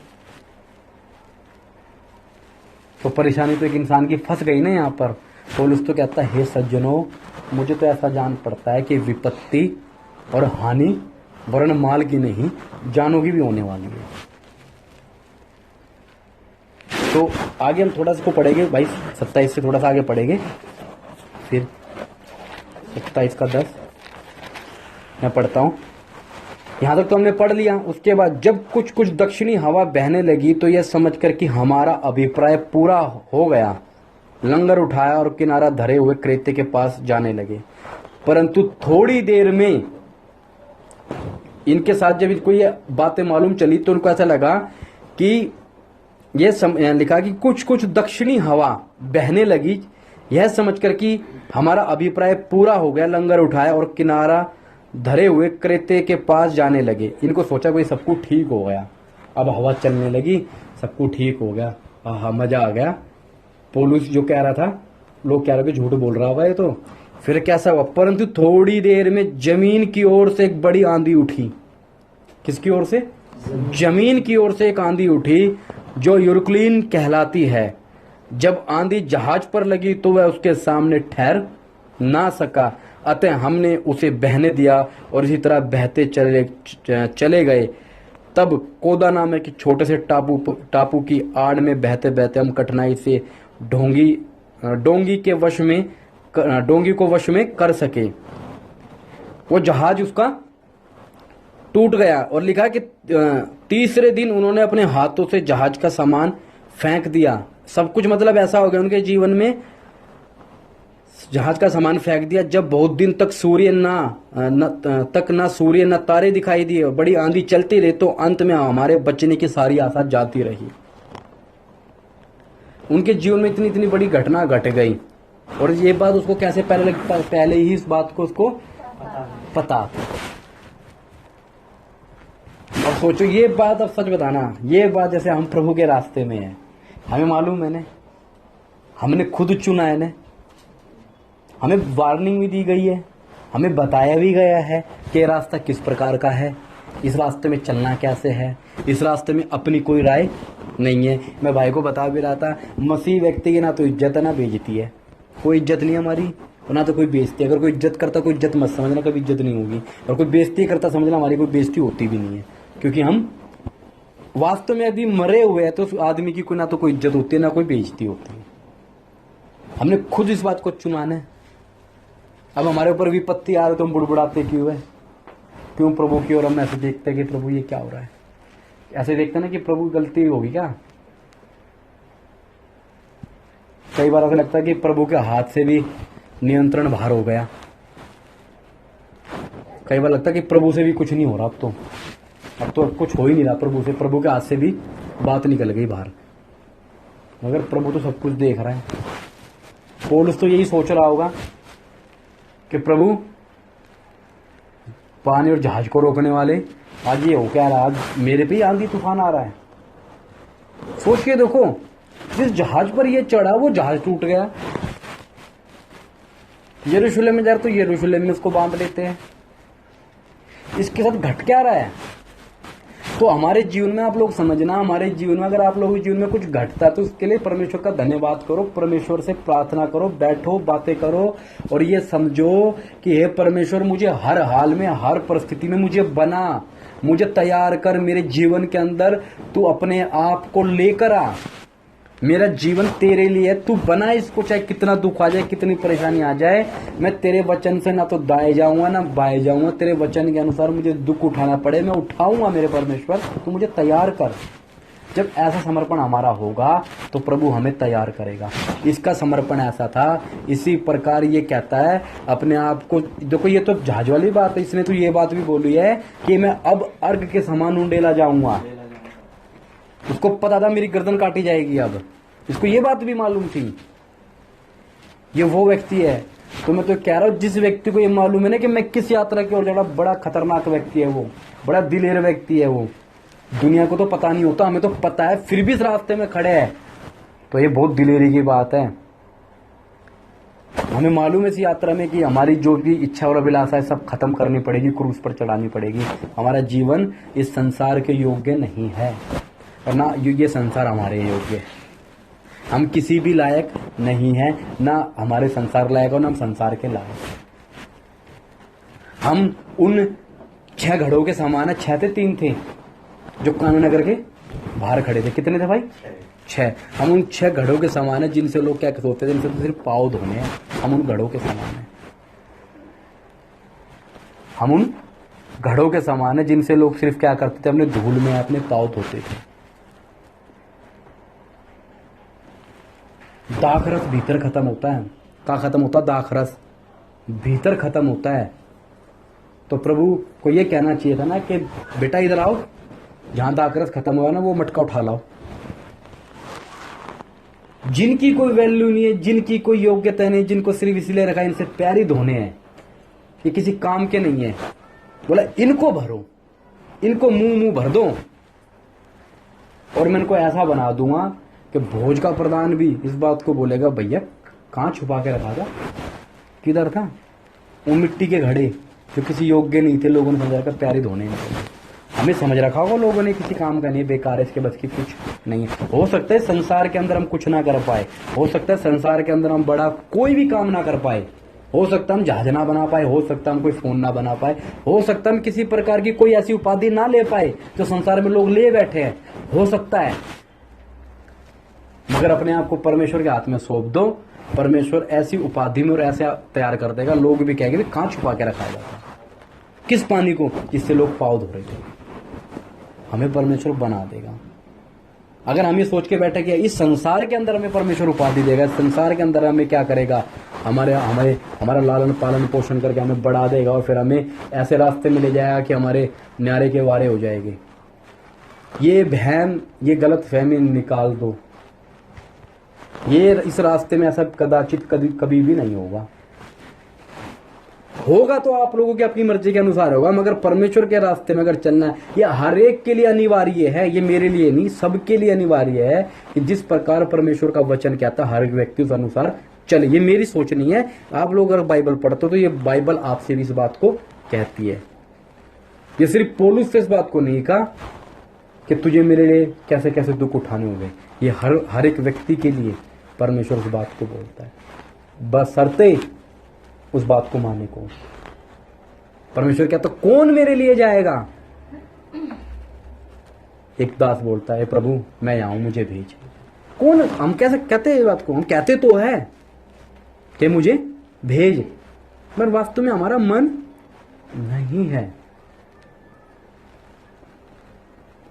तो परेशानी तो एक इंसान की फंस गई ना यहाँ पर। पौलुस तो कहता है, हे सज्जनों, मुझे तो ऐसा जान पड़ता है कि विपत्ति और हानि वरन माल की नहीं, जानों की भी होने वाली है। तो आगे हम थोड़ा सा को पढ़ेंगे भाई, 27 से थोड़ा सा आगे पढ़ेंगे, फिर 27 का 10 मैं पढ़ता हूँ। यहाँ तक तो हमने पढ़ लिया। उसके बाद जब कुछ कुछ दक्षिणी हवा बहने लगी, तो यह समझकर कि हमारा अभिप्राय पूरा हो गया, लंगर उठाया और किनारा धरे हुए क्रेते के पास जाने लगे। परंतु थोड़ी देर में इनके साथ जब इनको ये बातें मालूम चली, तो उनको ऐसा लगा कि ये लिखा कि कुछ कुछ दक्षिणी हवा बहने लगी, यह समझकर कि हमारा अभिप्राय पूरा हो गया, लंगर उठाया और किनारा धरे हुए क्रेते के पास जाने लगे। इनको सोचा कोई सब कुछ ठीक हो गया, अब हवा चलने लगी, सब कुछ ठीक हो गया, हाँ मजा आ गया। पौलुस जो कह रहा था, लोग कह रहे थे झूठ बोल रहा होगा ये तो। फिर कैसा हुआ? परंतु थोड़ी देर में जमीन की ओर से एक बड़ी आंधी उठी। किसकी ओर से? जमीन की ओर से एक आंधी उठी जो यूरकुलीन कहलाती है। जब आंधी जहाज पर लगी तो वह उसके सामने ठहर ना सका, अतः हमने उसे बहने दिया और इसी तरह बहते चले गए। तब कोदा नामक एक छोटे से टापू की आड़ में बहते बहते हम कठिनाई से डोंगी के वश में डोंगी को वश में कर सके। वो जहाज उसका टूट गया और लिखा कि तीसरे दिन उन्होंने अपने हाथों से जहाज का सामान फेंक दिया। सब कुछ मतलब ऐसा हो गया उनके जीवन में, जहाज का सामान फेंक दिया। जब बहुत दिन तक सूर्य ना सूर्य न तारे दिखाई दिए, बड़ी आंधी चलती रही, तो अंत में हमारे बचने की सारी आशा जाती रही। उनके जीवन में इतनी इतनी बड़ी घटना घट गई और ये बात उसको कैसे पहले ही इस बात को उसको पता। अब सोचो ये बात, अब सच बताना, ये बात जैसे हम प्रभु के रास्ते में है, हमें मालूम है ना, हमने खुद चुना है ना, हमें वार्निंग भी दी गई है, हमें बताया भी गया है कि ये रास्ता किस प्रकार का है, इस रास्ते में चलना कैसे है, इस रास्ते में अपनी कोई राय नहीं है। मैं भाई को बता भी रहा था, मसीह व्यक्ति की ना तो इज्जत है ना बेइज्जती है, कोई इज्जत नहीं हमारी और ना तो कोई बेइज्जती। अगर कोई इज्जत करता, कोई इज्जत मत समझना, कभी इज्जत नहीं होगी, और कोई बेइज्जती करता समझना हमारी कोई बेइज्जती होती भी नहीं है, क्योंकि हम वास्तव में यदि मरे हुए हैं तो उस आदमी की कोई ना तो कोई इज्जत होती है ना कोई बेइज्जती होती है। हमने खुद इस बात को चुनाना है। अब हमारे ऊपर विपत्ति आ रही तो हम बुड़बुड़ाते क्यों है? क्यों प्रभु की ओर हम ऐसे देखते हैं कि प्रभु ये क्या हो रहा है? ऐसे देखते ना कि प्रभु गलती होगी क्या? कई बार ऐसा लगता है कि प्रभु के हाथ से भी नियंत्रण बाहर हो गया। कई बार लगता है कि प्रभु से भी कुछ नहीं हो रहा, अब तो कुछ हो ही नहीं रहा प्रभु से, प्रभु के हाथ से भी बात निकल गई बाहर। मगर प्रभु तो सब कुछ देख रहा है। पौलुस तो यही सोच रहा होगा कि प्रभु पानी और जहाज को रोकने वाले, आज ये हो क्या रहा, आज मेरे पे ही आंधी तूफान आ रहा है। सोच के देखो, जिस जहाज पर ये चढ़ा वो जहाज टूट गया। यरूशलेम में जा रहा तो यरूशलेम में उसको बांध लेते हैं। इसके साथ घट क्या रहा है? तो हमारे जीवन में आप लोग समझना, हमारे जीवन में अगर आप लोगों के जीवन में कुछ घटता है तो उसके लिए परमेश्वर का धन्यवाद करो, परमेश्वर से प्रार्थना करो, बैठो, बातें करो और ये समझो कि हे परमेश्वर, मुझे हर हाल में, हर परिस्थिति में मुझे बना, मुझे तैयार कर, मेरे जीवन के अंदर तू अपने आप को लेकर आ। मेरा जीवन तेरे लिए है, तू बना इसको, चाहे कितना दुख आ जाए, कितनी परेशानी आ जाए, मैं तेरे वचन से ना तो दाएं जाऊंगा ना बाएं जाऊंगा, तेरे वचन के अनुसार मुझे दुख उठाना पड़े मैं उठाऊंगा मेरे परमेश्वर, तू मुझे तैयार कर। जब ऐसा समर्पण हमारा होगा तो प्रभु हमें तैयार करेगा। इसका समर्पण ऐसा था। इसी प्रकार ये कहता है अपने आप को, देखो ये तो जहाज वाली बात है, इसने तो ये बात भी बोली है कि मैं अब अर्घ के समान उंडेला जाऊंगा। उसको पता था मेरी गर्दन काटी जाएगी, अब इसको ये बात भी मालूम थी। ये वो व्यक्ति है, तो मैं तो कह रहा हूं जिस व्यक्ति को ये मालूम है ना कि मैं किस यात्रा की ओर जा रहा, बड़ा खतरनाक व्यक्ति है वो, बड़ा दिलेर व्यक्ति है वो। दुनिया को तो पता नहीं होता, हमें तो पता है, फिर भी इस रास्ते में खड़े हैं, तो ये बहुत दिलेरी की बात है। हमें मालूम है इस यात्रा में कि हमारी जो भी इच्छा और अभिलाषा है सब खत्म करनी पड़ेगी, क्रूस पर चढ़ानी पड़ेगी। हमारा जीवन इस संसार के योग्य नहीं है और ना ये संसार हमारे योग्य है। हम किसी भी लायक नहीं है, ना हमारे संसार लायक और ना हम संसार के लायक। हम उन 6 घड़ों के समान है, 6 थे 3 थे जो कानून नगर के बाहर खड़े थे। कितने थे भाई? 6। हम उन 6 घड़ों के समान है जिनसे लोग क्या सोचते थे, जिनसे तो सिर्फ पाँव धोने हैं। हम उन घड़ों के समान है, हम उन घड़ों के समान है जिनसे लोग सिर्फ क्या करते थे, अपने धूल में अपने पाँव धोते थे। दाखरस भीतर खत्म होता है। कहाँ खत्म होता है? दाखरस भीतर खत्म होता है। तो प्रभु को ये कहना चाहिए था ना कि बेटा इधर आओ, जहां दाखरस खत्म हुआ ना वो मटका उठा लाओ। जिनकी कोई वैल्यू नहीं है, जिनकी कोई योग्यता नहीं, जिनको सिर्फ इसलिए रखा इनसे पैर ही धोने हैं, ये किसी काम के नहीं है, बोला इनको भरो, इनको मुंह भर दो और मैं इनको ऐसा बना दूंगा कि भोज का प्रधान भी इस बात को बोलेगा, भैया कहाँ छुपा के रखा था, किधर था? वो मिट्टी के घड़े जो किसी योग्य नहीं थे, लोगों ने समझा कर प्यारे धोने में। हमें समझ रखा होगा लोगों ने किसी काम का नहीं, बेकार है, इसके बस की कुछ नहीं है। हो सकता है संसार के अंदर हम कुछ ना कर पाए, हो सकता है संसार के अंदर हम बड़ा कोई भी काम ना कर पाए, हो सकता है हम जहाज ना बना पाए, हो सकता है हम कोई फोन ना बना पाए, हो सकता है हम किसी प्रकार की कोई ऐसी उपाधि ना ले पाए जो संसार में लोग ले बैठे हैं, हो सकता है। मगर अपने आप को परमेश्वर के हाथ में सौंप दो परमेश्वर ऐसी उपाधि में और ऐसे तैयार कर देगा, लोग भी कहेंगे कहाँ छुपा के रखा जाता है, किस पानी को, जिससे लोग पाँव धो रहे थे। हमें परमेश्वर बना देगा। अगर हम ये सोच के बैठे कि इस संसार के अंदर हमें परमेश्वर उपाधि देगा, इस संसार के अंदर हमें क्या करेगा, हमारा लालन पालन पोषण करके हमें बढ़ा देगा और फिर हमें ऐसे रास्ते में ले जाएगा कि हमारे न्यारे के वारे हो जाएंगे, ये वहम, ये गलत फहमी निकाल दो। ये इस रास्ते में ऐसा कदाचित कभी भी नहीं होगा। होगा तो आप लोगों की अपनी मर्जी के अनुसार होगा, मगर परमेश्वर के रास्ते में अगर चलना है, ये हर एक के लिए अनिवार्य है, ये मेरे लिए नहीं, सबके लिए अनिवार्य है कि जिस प्रकार परमेश्वर का वचन कहता है हर एक व्यक्ति उस अनुसार चले। ये मेरी सोच नहीं है। आप लोग अगर बाइबल पढ़ते हो तो ये बाइबल आपसे भी इस बात को कहती है। ये सिर्फ पौलुस से इस बात को नहीं कहा कि तुझे मेरे लिए कैसे कैसे दुख उठाने होंगे, ये हर एक व्यक्ति के लिए परमेश्वर उस बात को बोलता है, बशर्ते उस बात को माने को। परमेश्वर कहता कौन मेरे लिए जाएगा? एक दास बोलता है प्रभु मैं आऊं, मुझे भेज। कौन? हम कैसे कहते हैं ये बात को? हम कहते तो है कि मुझे भेज, पर वास्तव में हमारा मन नहीं है।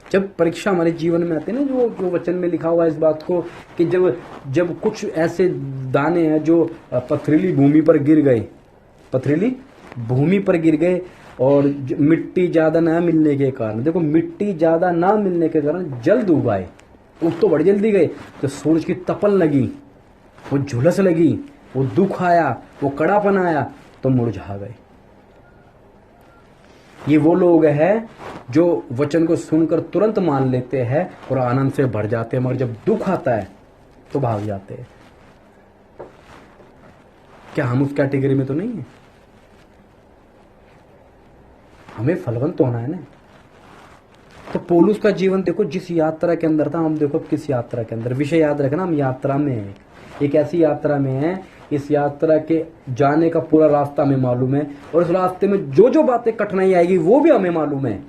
जब परीक्षा हमारे जीवन में आती है ना, जो वचन में लिखा हुआ है इस बात को कि जब कुछ ऐसे दाने हैं जो पथरीली भूमि पर गिर गए, पथरीली भूमि पर गिर गए और मिट्टी ज्यादा ना मिलने के कारण, देखो मिट्टी ज्यादा ना मिलने के कारण जल्द उगाए, उग तो बड़ी जल्दी गए, तो सूरज की तपन लगी, वो झुलस लगी, वो दुख आया, वो कड़ापन आया, तो मुरझा गए। ये वो लोग हैं जो वचन को सुनकर तुरंत मान लेते हैं और आनंद से भर जाते हैं, मगर जब दुख आता है तो भाग जाते हैं। क्या हम उस कैटेगरी में तो नहीं है? हमें फलवंत तो होना है ना। तो पौलुस का जीवन देखो, जिस यात्रा के अंदर था, हम देखो किस यात्रा के अंदर, विषय याद रखना, हम यात्रा में है, एक ऐसी यात्रा में है, इस यात्रा के जाने का पूरा रास्ता हमें मालूम है और इस रास्ते में जो जो बातें कठिनाई आएगी वो भी हमें मालूम है,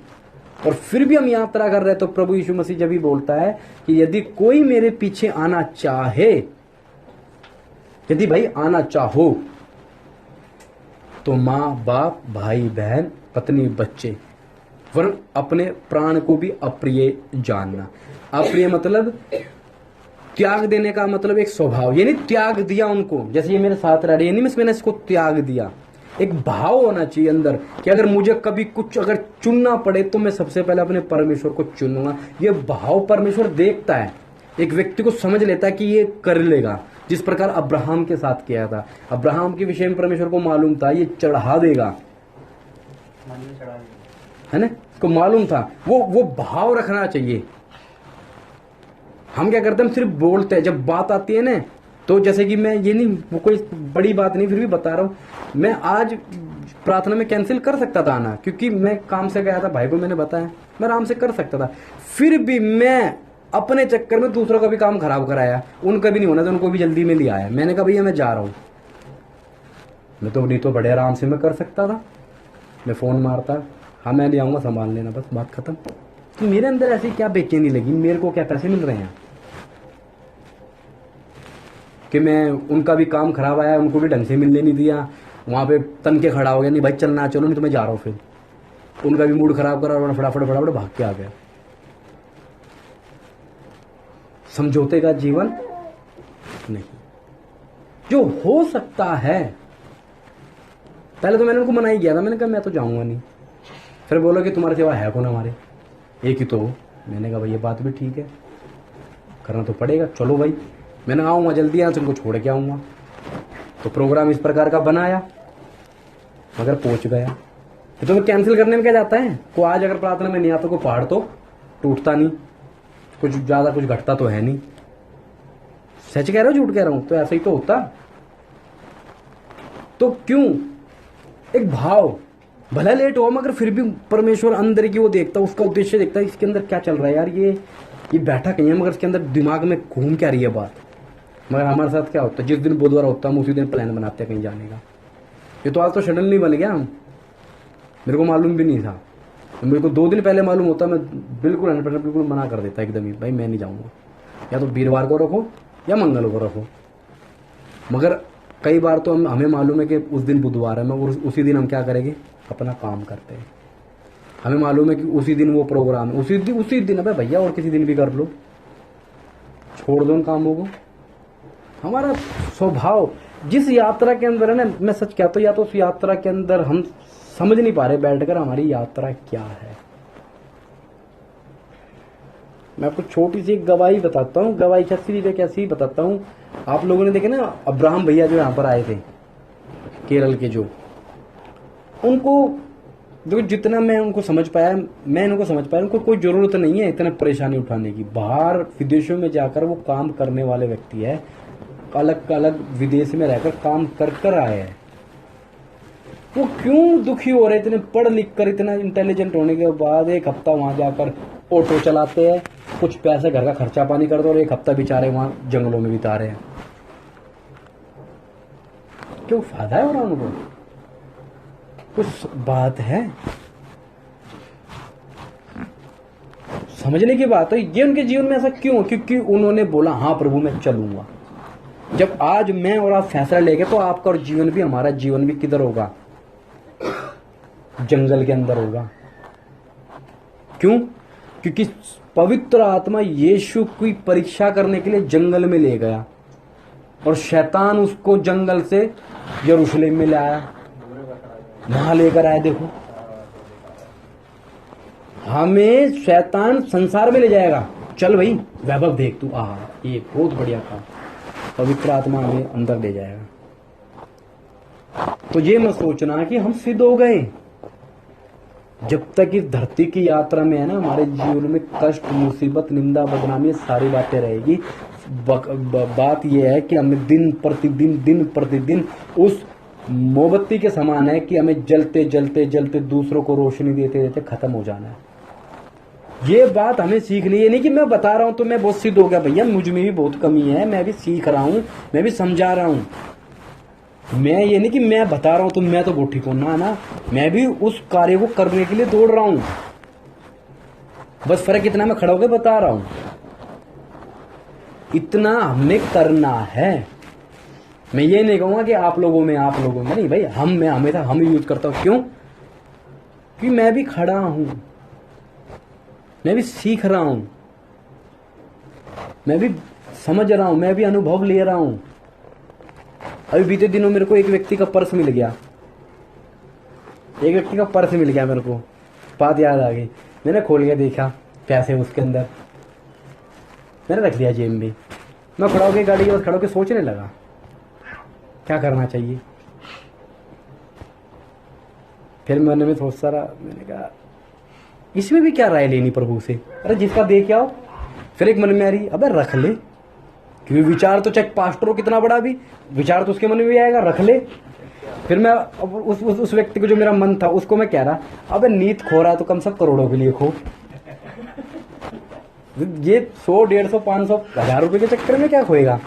और फिर भी हम यात्रा कर रहे हैं। तो प्रभु यीशु मसीह जब भी बोलता है कि यदि कोई मेरे पीछे आना चाहे, यदि भाई आना चाहो, तो माँ बाप भाई बहन पत्नी बच्चे वरन अपने प्राण को भी अप्रिय जानना। अप्रिय मतलब त्याग देने का मतलब एक स्वभाव, यानी त्याग दिया उनको, जैसे ये मेरे साथ रह रहे, यानी मैंने इसको त्याग दिया। एक भाव होना चाहिए अंदर कि अगर मुझे कभी कुछ अगर चुनना पड़े तो मैं सबसे पहले अपने परमेश्वर को चुनूंगा। ये भाव परमेश्वर देखता है, एक व्यक्ति को समझ लेता है कि ये कर लेगा, जिस प्रकार अब्राहम के साथ किया था। अब्राहम के विषय में परमेश्वर को मालूम था ये चढ़ा देगा, है ना, इसको मालूम था। वो भाव रखना चाहिए। हम क्या करते हैं, हम सिर्फ बोलते हैं, जब बात आती है ना, तो जैसे कि मैं ये नहीं, वो कोई बड़ी बात नहीं, फिर भी बता रहा हूं, मैं आज प्रार्थना में कैंसिल कर सकता था आना, क्योंकि मैं काम से गया था, भाई को मैंने बताया, मैं आराम से कर सकता था, फिर भी मैं अपने चक्कर में दूसरों का भी काम खराब कराया। उनका भी नहीं होना था, उनको भी जल्दी में लिया आया। मैंने कहा भैया मैं जा रहा हूं, मैं तो नहीं तो बड़े आराम से मैं कर सकता था, मैं फोन मारता, हाँ मैं नहीं आऊंगा, संभाल लेना, बस बात खत्म। तो मेरे अंदर ऐसी क्या बेचैनी लगी, मेरे को क्या पैसे मिल रहे हैं कि मैं उनका भी काम खराब आया, उनको भी ढंग से मिलने नहीं दिया, वहां पे तन के खड़ा हो गया, नहीं भाई चलना चलो, नहीं तो मैं जा रहा हूं। फिर उनका भी मूड खराब करा और फटाफट भाग के आ गया। समझौते का जीवन नहीं। जो हो सकता है, पहले तो मैंने उनको मना ही किया था, मैंने कहा मैं तो जाऊंगा नहीं। फिर बोला कि तुम्हारे सिवा है कौन हमारे, एक ही तो हो। मैंने कहा भाई ये बात भी ठीक है, करना तो पड़ेगा, चलो भाई मैंने आऊँगा जल्दी, यहाँ से उनको छोड़ के आऊँगा। तो प्रोग्राम इस प्रकार का बनाया, मगर पहुँच गया। तो कैंसिल करने में क्या जाता है, को आज अगर प्रार्थना में नहीं आता, कोई पहाड़ तो टूटता नहीं, कुछ ज़्यादा कुछ घटता तो है नहीं। सच कह रहा हूँ झूठ कह रहा हूँ, तो ऐसा ही तो होता। तो क्यों, एक भाव, भला लेट हो मगर फिर भी परमेश्वर अंदर की वो देखता, उसका उद्देश्य देखता है, इसके अंदर क्या चल रहा है यार, ये बैठा कहीं है, मगर इसके अंदर दिमाग में घूम क्या रही है बात। मगर हमारे साथ क्या होता है, जिस दिन बुधवार होता है हम उसी दिन प्लान बनाते हैं कहीं जाने का। ये तो आज तो शेड्यूल नहीं बन गया, हम मेरे को मालूम भी नहीं था, मेरे को 2 दिन पहले मालूम होता, मैं बिल्कुल 100% बिल्कुल मना कर देता एकदम ही, भाई मैं नहीं जाऊँगा, या तो वीरवार को रखो या मंगल को रखो, मगर कई बार तो हमें मालूम है कि उस दिन बुधवार है, मगर उसी दिन हम क्या करेंगे, अपना काम करते हैं। हमें मालूम है कि उसी दिन वो प्रोग्राम है, उसी दिन अबे भैया और किसी दिन भी कर लो, छोड़ दो उन कामों को। हमारा स्वभाव जिस यात्रा के अंदर है ना, मैं सच कहता हूँ, या तो उस यात्रा के अंदर हम समझ नहीं पा रहे बैठकर हमारी यात्रा क्या है। मैं आपको छोटी सी एक गवाही बताता हूँ, गवाही कैसी बताता हूँ। आप लोगों ने देखे ना अब्राहम भैया जो यहाँ पर आए थे केरल के, जो उनको देखो जितना मैं उनको समझ पाया, उनको कोई जरूरत नहीं है इतना परेशानी उठाने की। बाहर विदेशों में जाकर वो काम करने वाले व्यक्ति है, अलग अलग विदेश में रहकर काम कर आए हैं। वो क्यों दुखी हो रहे, इतने पढ़ लिख कर, इतना इंटेलिजेंट होने के बाद एक हफ्ता वहां जाकर ऑटो चलाते हैं, कुछ पैसे घर का खर्चा पानी करते और एक हफ्ता बेचारे वहां जंगलों में बिता रहे हैं। क्यों फायदा है हो रहा उनको? कुछ बात है, समझने की बात है। ये उनके जीवन में ऐसा क्यों? क्योंकि उन्होंने बोला हाँ प्रभु मैं चलूंगा। जब आज मैं और आप फैसला लेंगे तो आपका और जीवन भी, हमारा जीवन भी किधर होगा? जंगल के अंदर होगा। क्यों? क्योंकि पवित्र आत्मा यीशु की परीक्षा करने के लिए जंगल में ले गया और शैतान उसको जंगल से यरूशलेम में लाया, वहां लेकर आया। देखो हमें शैतान संसार में ले जाएगा, चल भाई वैभव देख तू, ये बहुत बढ़िया काम। पवित्र आत्मा हमें अंदर ले जाएगा। तो ये मत सोचना कि हम सिद्ध हो गए। जब तक इस धरती की यात्रा में है ना, हमारे जीवन में कष्ट, मुसीबत, निंदा, बदनामी सारी बातें रहेगी। बात यह है कि हमें दिन प्रतिदिन उस मोमबत्ती के समान है कि हमें जलते जलते जलते दूसरों को रोशनी देते देते खत्म हो जाना है। ये बात हमें सीखनी है। नहीं कि मैं बता रहा हूं तो मैं बहुत सिद्ध हो गया, भैया मुझ में भी बहुत कमी है, मैं भी सीख रहा हूं, मैं भी समझा रहा हूं। मैं ये नहीं कि मैं बता रहा हूं तो मैं तो बहुत ठीक हूं ना, मैं भी उस कार्य को करने के लिए दौड़ रहा हूं। बस फर्क इतना मैं खड़ा होकर बता रहा हूं, इतना हमें करना है। मैं ये नहीं कहूंगा कि आप लोगों में नहीं भाई, मैं हमेशा हम यूज करता हूं। क्यों? कि मैं भी खड़ा हूं, मैं भी सीख रहा हूं, मैं भी समझ रहा हूं, मैं भी अनुभव ले रहा हूं। अभी बीते दिनों मेरे को एक व्यक्ति का पर्स मिल गया, मेरे को बात याद आ गई। मैंने खोल के देखा, पैसे उसके अंदर, मैंने रख लिया जेब में। मैं खड़ा होकर गाड़ी के पास खड़ा होकर सोचने लगा क्या करना चाहिए। फिर मैंने में सोच सारा, मैंने कहा इसमें भी क्या राय लेनी प्रभु से, अरे जिसका दे के आओ। फिर एक मन में आ रही, अबे रख ले, क्योंकि विचार तो चाहे पास्टर हो कितना बड़ा भी, विचार तो उसके मन में भी आएगा, रख ले। फिर मैं उस व्यक्ति को जो मेरा मन था उसको मैं कह रहा, अबे नीत खो रहा है तो कम से कम करोड़ों के लिए खो। ये 100, 150, 500, 1000 रुपए के चक्कर में क्या खोएगा।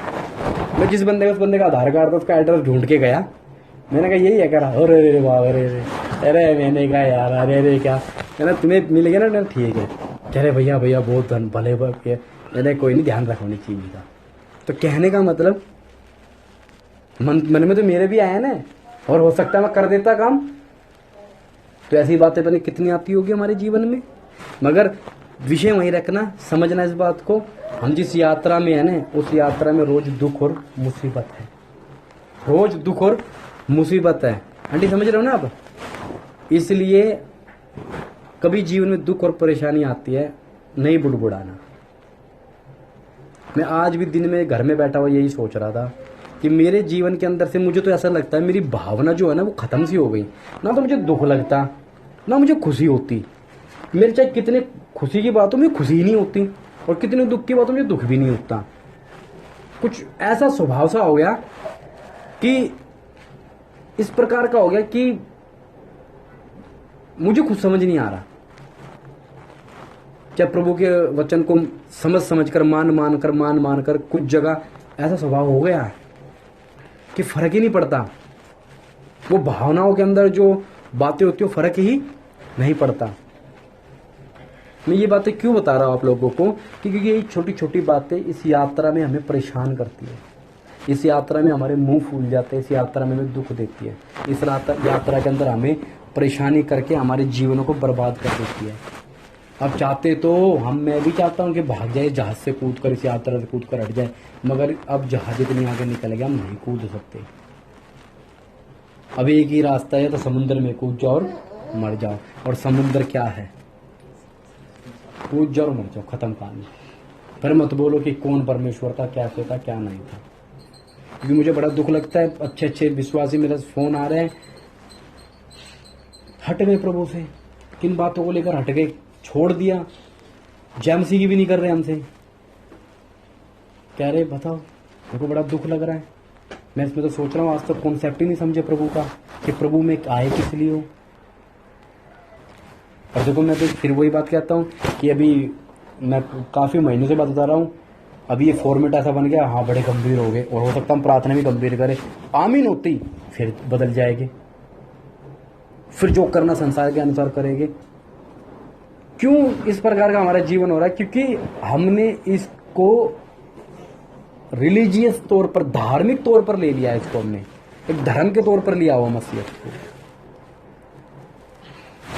मैं जिस बंदे का, उस बंदे का आधार कार्ड था, उसका एड्रेस ढूंढ के गया। मैंने कहा यही है, कह रहा अरे वाह, अरे मैंने कहा यार अरे क्या, मैंने तुम्हें मिल गया ना, ठीक है। कह रहे भैया बहुत धन भले भले, मैंने कोई नहीं, ध्यान रखनी चाहिए था। तो कहने का मतलब मन में तो मेरे भी आया ना, और हो सकता है मैं कर देता काम। तो ऐसी बातें पता कितनी आती होगी हमारे जीवन में। मगर विषय वहीं रखना, समझना इस बात को, हम जिस यात्रा में है ना, उस यात्रा में रोज दुख और मुसीबत है, रोज दुख और मुसीबत है। आंटी समझ रहे हो ना आप? इसलिए कभी जीवन में दुख और परेशानी आती है, नहीं बुड़बुड़ाना। मैं आज भी दिन में घर में बैठा हुआ यही सोच रहा था कि मेरे जीवन के अंदर से मुझे तो ऐसा लगता है मेरी भावना जो है ना वो खत्म सी हो गई। ना तो मुझे दुख लगता, ना मुझे खुशी होती। मेरे चाहे कितने खुशी की बात हो मुझे खुशी ही नहीं होती, और कितने दुख की बात हो मुझे दुख भी नहीं होता। कुछ ऐसा स्वभाव सा हो गया कि इस प्रकार का हो गया कि मुझे कुछ समझ नहीं आ रहा। क्या प्रभु के वचन को समझ कर मान कर कुछ जगह ऐसा स्वभाव हो गया है कि फर्क ही नहीं पड़ता। वो भावनाओं के अंदर जो बातें होती है फर्क ही नहीं पड़ता। मैं ये बातें क्यों बता रहा हूं आप लोगों को, क्योंकि ये छोटी छोटी बातें इस यात्रा में हमें परेशान करती है। इस यात्रा में हमारे मुंह फूल जाते हैं, इस यात्रा में हमें दुख देती है, इस यात्रा के अंदर हमें परेशानी करके हमारे जीवनों को बर्बाद कर देती है। अब चाहते तो मैं भी चाहता हूँ कि भाग जाए, जहाज से कूद कर, इस यात्रा से कूद कर हट जाए, मगर अब जहाज इतनी आगे निकल गया, हम नहीं कूद सकते। अब एक ही रास्ता है, तो समुद्र में कूद जाओ और मर जाओ। और समुद्र क्या है? कूद जाओ और मर जाओ, खत्म कहानी। फिर मत बोलो कि कौन परमेश्वर था, क्या था, क्या नहीं था। क्योंकि मुझे बड़ा दुख लगता है, अच्छे अच्छे विश्वासी मेरे फोन आ रहे हैं, हट गए प्रभु से, किन बातों को लेकर हट गए, छोड़ दिया, जय मसीह की भी नहीं कर रहे हमसे। कह रहे बताओ, मेरे को बड़ा दुख लग रहा है। मैं इसमें तो सोच रहा हूँ, आज तक कॉन्सेप्ट ही नहीं समझे प्रभु का कि प्रभु में आए किस लिए हो। और देखो, मैं तो फिर वही बात कहता हूँ कि अभी मैं काफी महीनों से बात बता रहा हूँ, अभी ये फॉर्मेट ऐसा बन गया, हाँ बड़े गंभीर हो गए, और हो सकता हम प्रार्थना भी गंभीर करें, आमीन होती फिर बदल जाएगी, फिर जो करना संसार के अनुसार करेंगे। क्यों इस प्रकार का हमारा जीवन हो रहा है? क्योंकि हमने इसको रिलीजियस तौर पर, धार्मिक तौर पर ले लिया है, इसको हमने एक धर्म के तौर पर लिया हुआ मसीहत को।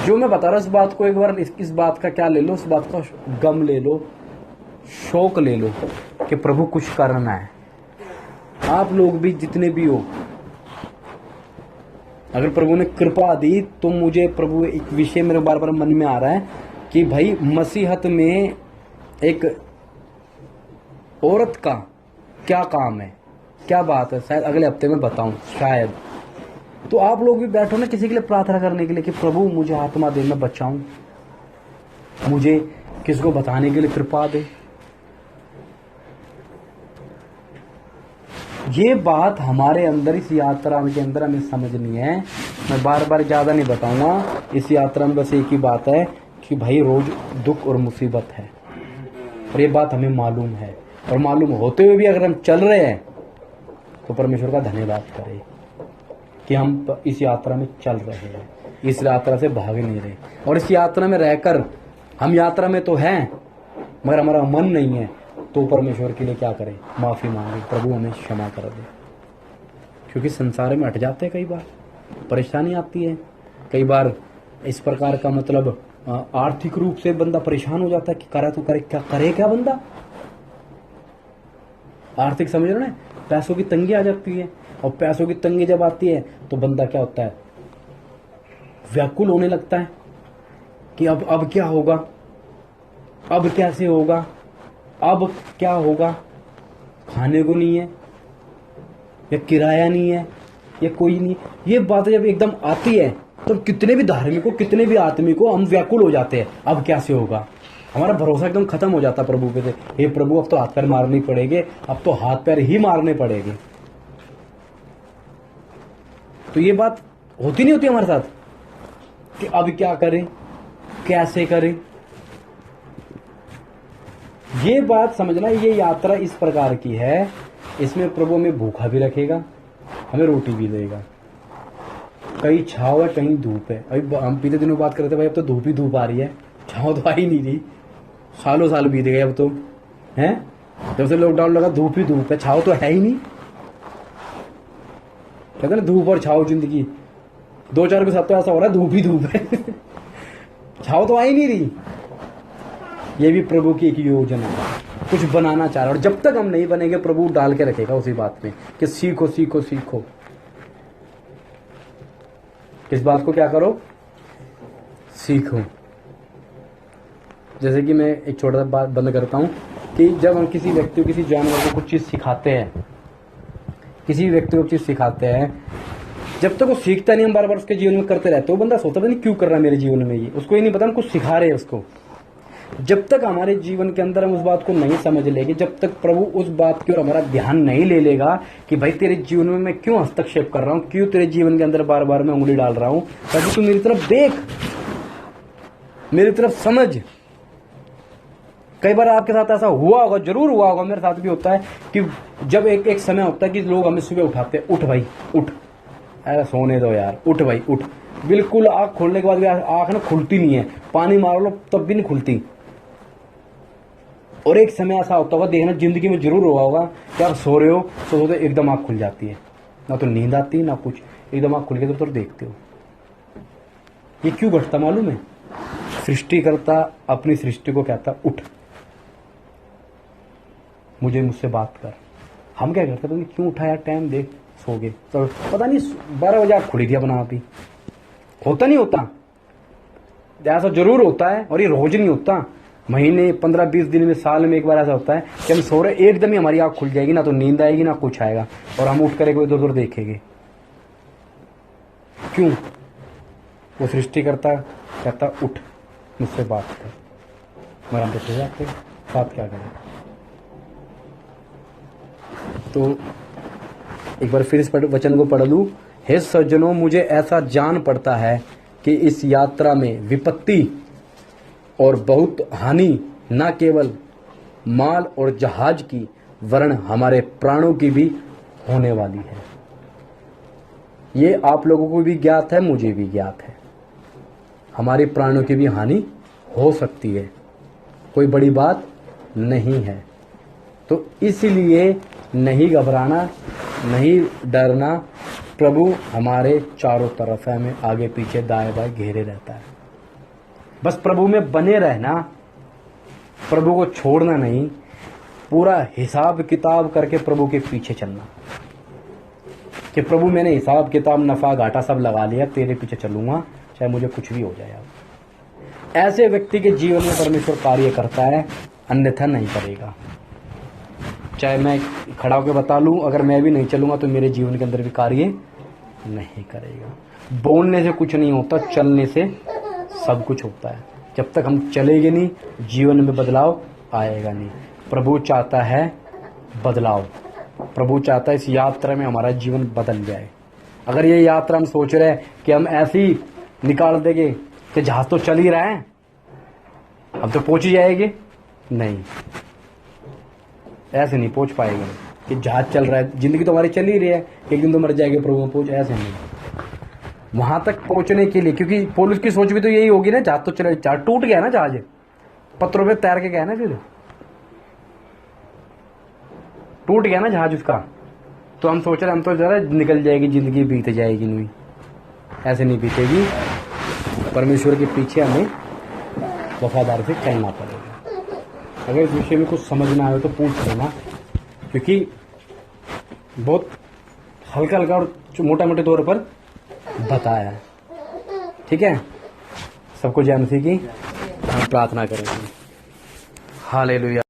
जो मैं बता रहा हूं, इस बात को एक बार इस बात का क्या ले लो, इस बात का गम ले लो, शौक ले लो कि प्रभु कुछ करना है। आप लोग भी जितने भी हो, अगर प्रभु ने कृपा दी तो मुझे प्रभु एक विषय मेरे बार बार मन में आ रहा है कि भाई मसीहत में एक औरत का क्या काम है, क्या बात है, शायद अगले हफ्ते में बताऊं शायद। तो आप लोग भी बैठो ना किसी के लिए प्रार्थना करने के लिए कि प्रभु मुझे आत्मा दे, मैं बचाऊं, मुझे किसको बताने के लिए कृपा दे। ये बात हमारे अंदर, इस यात्रा के अंदर हमें समझनी है। मैं बार बार ज्यादा नहीं बताऊंगा, इस यात्रा में बस एक ही बात है कि भाई रोज दुख और मुसीबत है, और ये बात हमें मालूम है। और मालूम होते हुए भी अगर हम चल रहे हैं तो परमेश्वर का धन्यवाद करें कि हम इस यात्रा में चल रहे हैं, इस यात्रा से भाग नहीं रहे। और इस यात्रा में रहकर, हम यात्रा में तो हैं मगर हमारा मन नहीं है, तो परमेश्वर के लिए क्या करें? माफी मांगे, प्रभु हमें क्षमा कर दे। क्योंकि संसार में हट जाते हैं, कई बार परेशानी आती है, कई बार इस प्रकार का मतलब आर्थिक रूप से बंदा परेशान हो जाता है कि करा तो करे, क्या करे क्या बंदा। आर्थिक समझ रहे हो ना, पैसों की तंगी आ जाती है, और पैसों की तंगी जब आती है तो बंदा क्या होता है? व्याकुल होने लगता है कि अब क्या होगा, अब कैसे होगा, अब क्या होगा, खाने को नहीं है, या किराया नहीं है, या कोई नहीं। ये बातें जब एकदम आती है तो कितने भी धार्मिक हो, कितने भी आत्मिक हो, हम व्याकुल हो जाते हैं, अब कैसे होगा। हमारा भरोसा एकदम खत्म हो जाता प्रभु पे से। हे प्रभु, अब तो हाथ पैर मारने पड़ेंगे, अब तो हाथ पैर ही मारने पड़ेंगे। तो ये बात होती नहीं होती हमारे साथ कि अब क्या करें, कैसे करें। ये बात समझना, ये यात्रा इस प्रकार की है, इसमें प्रभु हमें भूखा भी रखेगा, हमें रोटी भी देगा। कहीं छाव है, कहीं धूप है। अभी हम बीते दिनों बात करते भाई, अब तो धूप ही धूप आ रही है, छाव तो आ ही नहीं रही। सालों साल बीत गए अब तो, हैं? जब से लॉकडाउन लगा धूप ही धूप है, छाव तो है ही नहीं। कहते ना धूप और छाव जिंदगी, 2-4 के साथ तो ऐसा हो रहा है, धूप ही धूप है छाव तो आ ही नहीं रही। ये भी प्रभु की एक योजना है, कुछ बनाना चाह रहा है, और जब तक हम नहीं बनेंगे प्रभु डाल के रखेगा उसी बात में कि सीखो सीखो सीखो। किस बात को क्या करो? सीखो। जैसे कि मैं एक छोटा सा बात बंद करता हूं कि जब हम किसी व्यक्ति को, किसी जानवर को कुछ चीज सिखाते हैं, किसी व्यक्ति को चीज सिखाते हैं, जब तक वो सीखता नहीं, हम बार बार उसके जीवन में करते रहते हैं, वो बंदा सोचता नहीं क्यों कर रहा है मेरे जीवन में ये, उसको ये नहीं पता हम कुछ सिखा रहे हैं उसको। जब तक हमारे जीवन के अंदर हम उस बात को नहीं समझ लेंगे, जब तक प्रभु उस बात की ओर हमारा ध्यान नहीं ले लेगा कि भाई तेरे जीवन में मैं क्यों हस्तक्षेप कर रहा हूं, क्यों तेरे जीवन के अंदर बार बार मैं उंगली डाल रहा हूं, ताकि तू मेरी तरफ देख, मेरी तरफ समझ। कई बार आपके साथ ऐसा हुआ होगा, जरूर हुआ होगा, मेरे साथ भी होता है कि जब एक समय होता है कि लोग हमें सुबह उठाते हैं, उठ भाई उठ, अरे सोने दो यार, उठ भाई उठ। बिल्कुल आंख खोलने के बाद भी आंख ना खुलती नहीं है, पानी मार लो तब भी नहीं खुलती। और एक समय ऐसा होता होगा, देखना जिंदगी में जरूर हुआ होगा कि आप सो रहे हो, सो एकदम आँख खुल जाती है, ना तो नींद आती ना कुछ, एकदम आँख खुल के तो देखते हो। ये क्यों घटता मालूम है? सृष्टिकर्ता अपनी सृष्टि को कहता उठ, मुझसे बात कर। हम क्या करते हैं, क्यों उठा यार, टाइम देख, सो गए, तो पता नहीं 12 बजे आँख खुली थी अपना आप ही। होता नहीं होता, ऐसा जरूर होता है, और ये रोज नहीं होता, महीने 15-20 दिन में, साल में एक बार ऐसा होता है कि हम सो रहे एकदम ही हमारी आँख खुल जाएगी, ना तो नींद आएगी ना कुछ आएगा, और हम उठ कर इधर उधर देखेंगे। क्यों? वो सृष्टिकर्ता कहता उठ, मुझसे बात कर, मगर हम तो सो जाते, बात क्या करें। तो एक बार फिर इस वचन को पढ़ लूं। हे सज्जनों, मुझे ऐसा जान पड़ता है कि इस यात्रा में विपत्ति और बहुत हानि न केवल माल और जहाज की, वरन हमारे प्राणों की भी होने वाली है। ये आप लोगों को भी ज्ञात है, मुझे भी ज्ञात है, हमारे प्राणों की भी हानि हो सकती है, कोई बड़ी बात नहीं है। तो इसलिए नहीं घबराना, नहीं डरना, प्रभु हमारे चारों तरफ है, हमें आगे पीछे दाएं बाएं घेरे रहता है। बस प्रभु में बने रहना, प्रभु को छोड़ना नहीं, पूरा हिसाब किताब करके प्रभु के पीछे चलना कि प्रभु मैंने हिसाब किताब नफा घाटा सब लगा लिया, तेरे पीछे चलूंगा चाहे मुझे कुछ भी हो जाए। ऐसे व्यक्ति के जीवन में परमेश्वर कार्य करता है, अन्यथा नहीं करेगा। चाहे मैं खड़ा होकर बता लूं, अगर मैं भी नहीं चलूंगा तो मेरे जीवन के अंदर भी कार्य नहीं करेगा। बोलने से कुछ नहीं होता, चलने से सब कुछ होता है। जब तक हम चलेंगे नहीं, जीवन में बदलाव आएगा नहीं। प्रभु चाहता है बदलाव, प्रभु चाहता है इस यात्रा में हमारा जीवन बदल जाए। अगर ये यात्रा हम सोच रहे हैं कि हम ऐसे ही निकाल देंगे कि जहाज तो चल ही रहा है, हम तो पहुंच ही जाएंगे, नहीं, ऐसे नहीं पहुंच पाएंगे कि जहाज चल रहा है, जिंदगी तो हमारी चल ही रही है, एक दिन तो मर जाएंगे, प्रभु में पहुंच, ऐसे नहीं। वहां तक पहुंचने के लिए, क्योंकि पौलुस की सोच भी तो यही होगी ना, जहाज तो चले, जहाज टूट गया ना, जहाज पत्थरों पे तैर के गया ना, फिर टूट गया ना जहाज उसका, तो हम सोच रहे हम तो जरा निकल जाएगी जिंदगी, बीत जाएगी, नहीं, ऐसे नहीं बीतेगी। परमेश्वर के पीछे हमें वफादार से चलना पड़ेगा। अगर इस विषय में कुछ समझ ना आए तो पूछ लेना, क्योंकि बहुत हल्का हल्का और मोटा मोटे तौर पर बताया है। ठीक है, सबको जय मसीह की। हम प्रार्थना करेंगे। हालेलुया।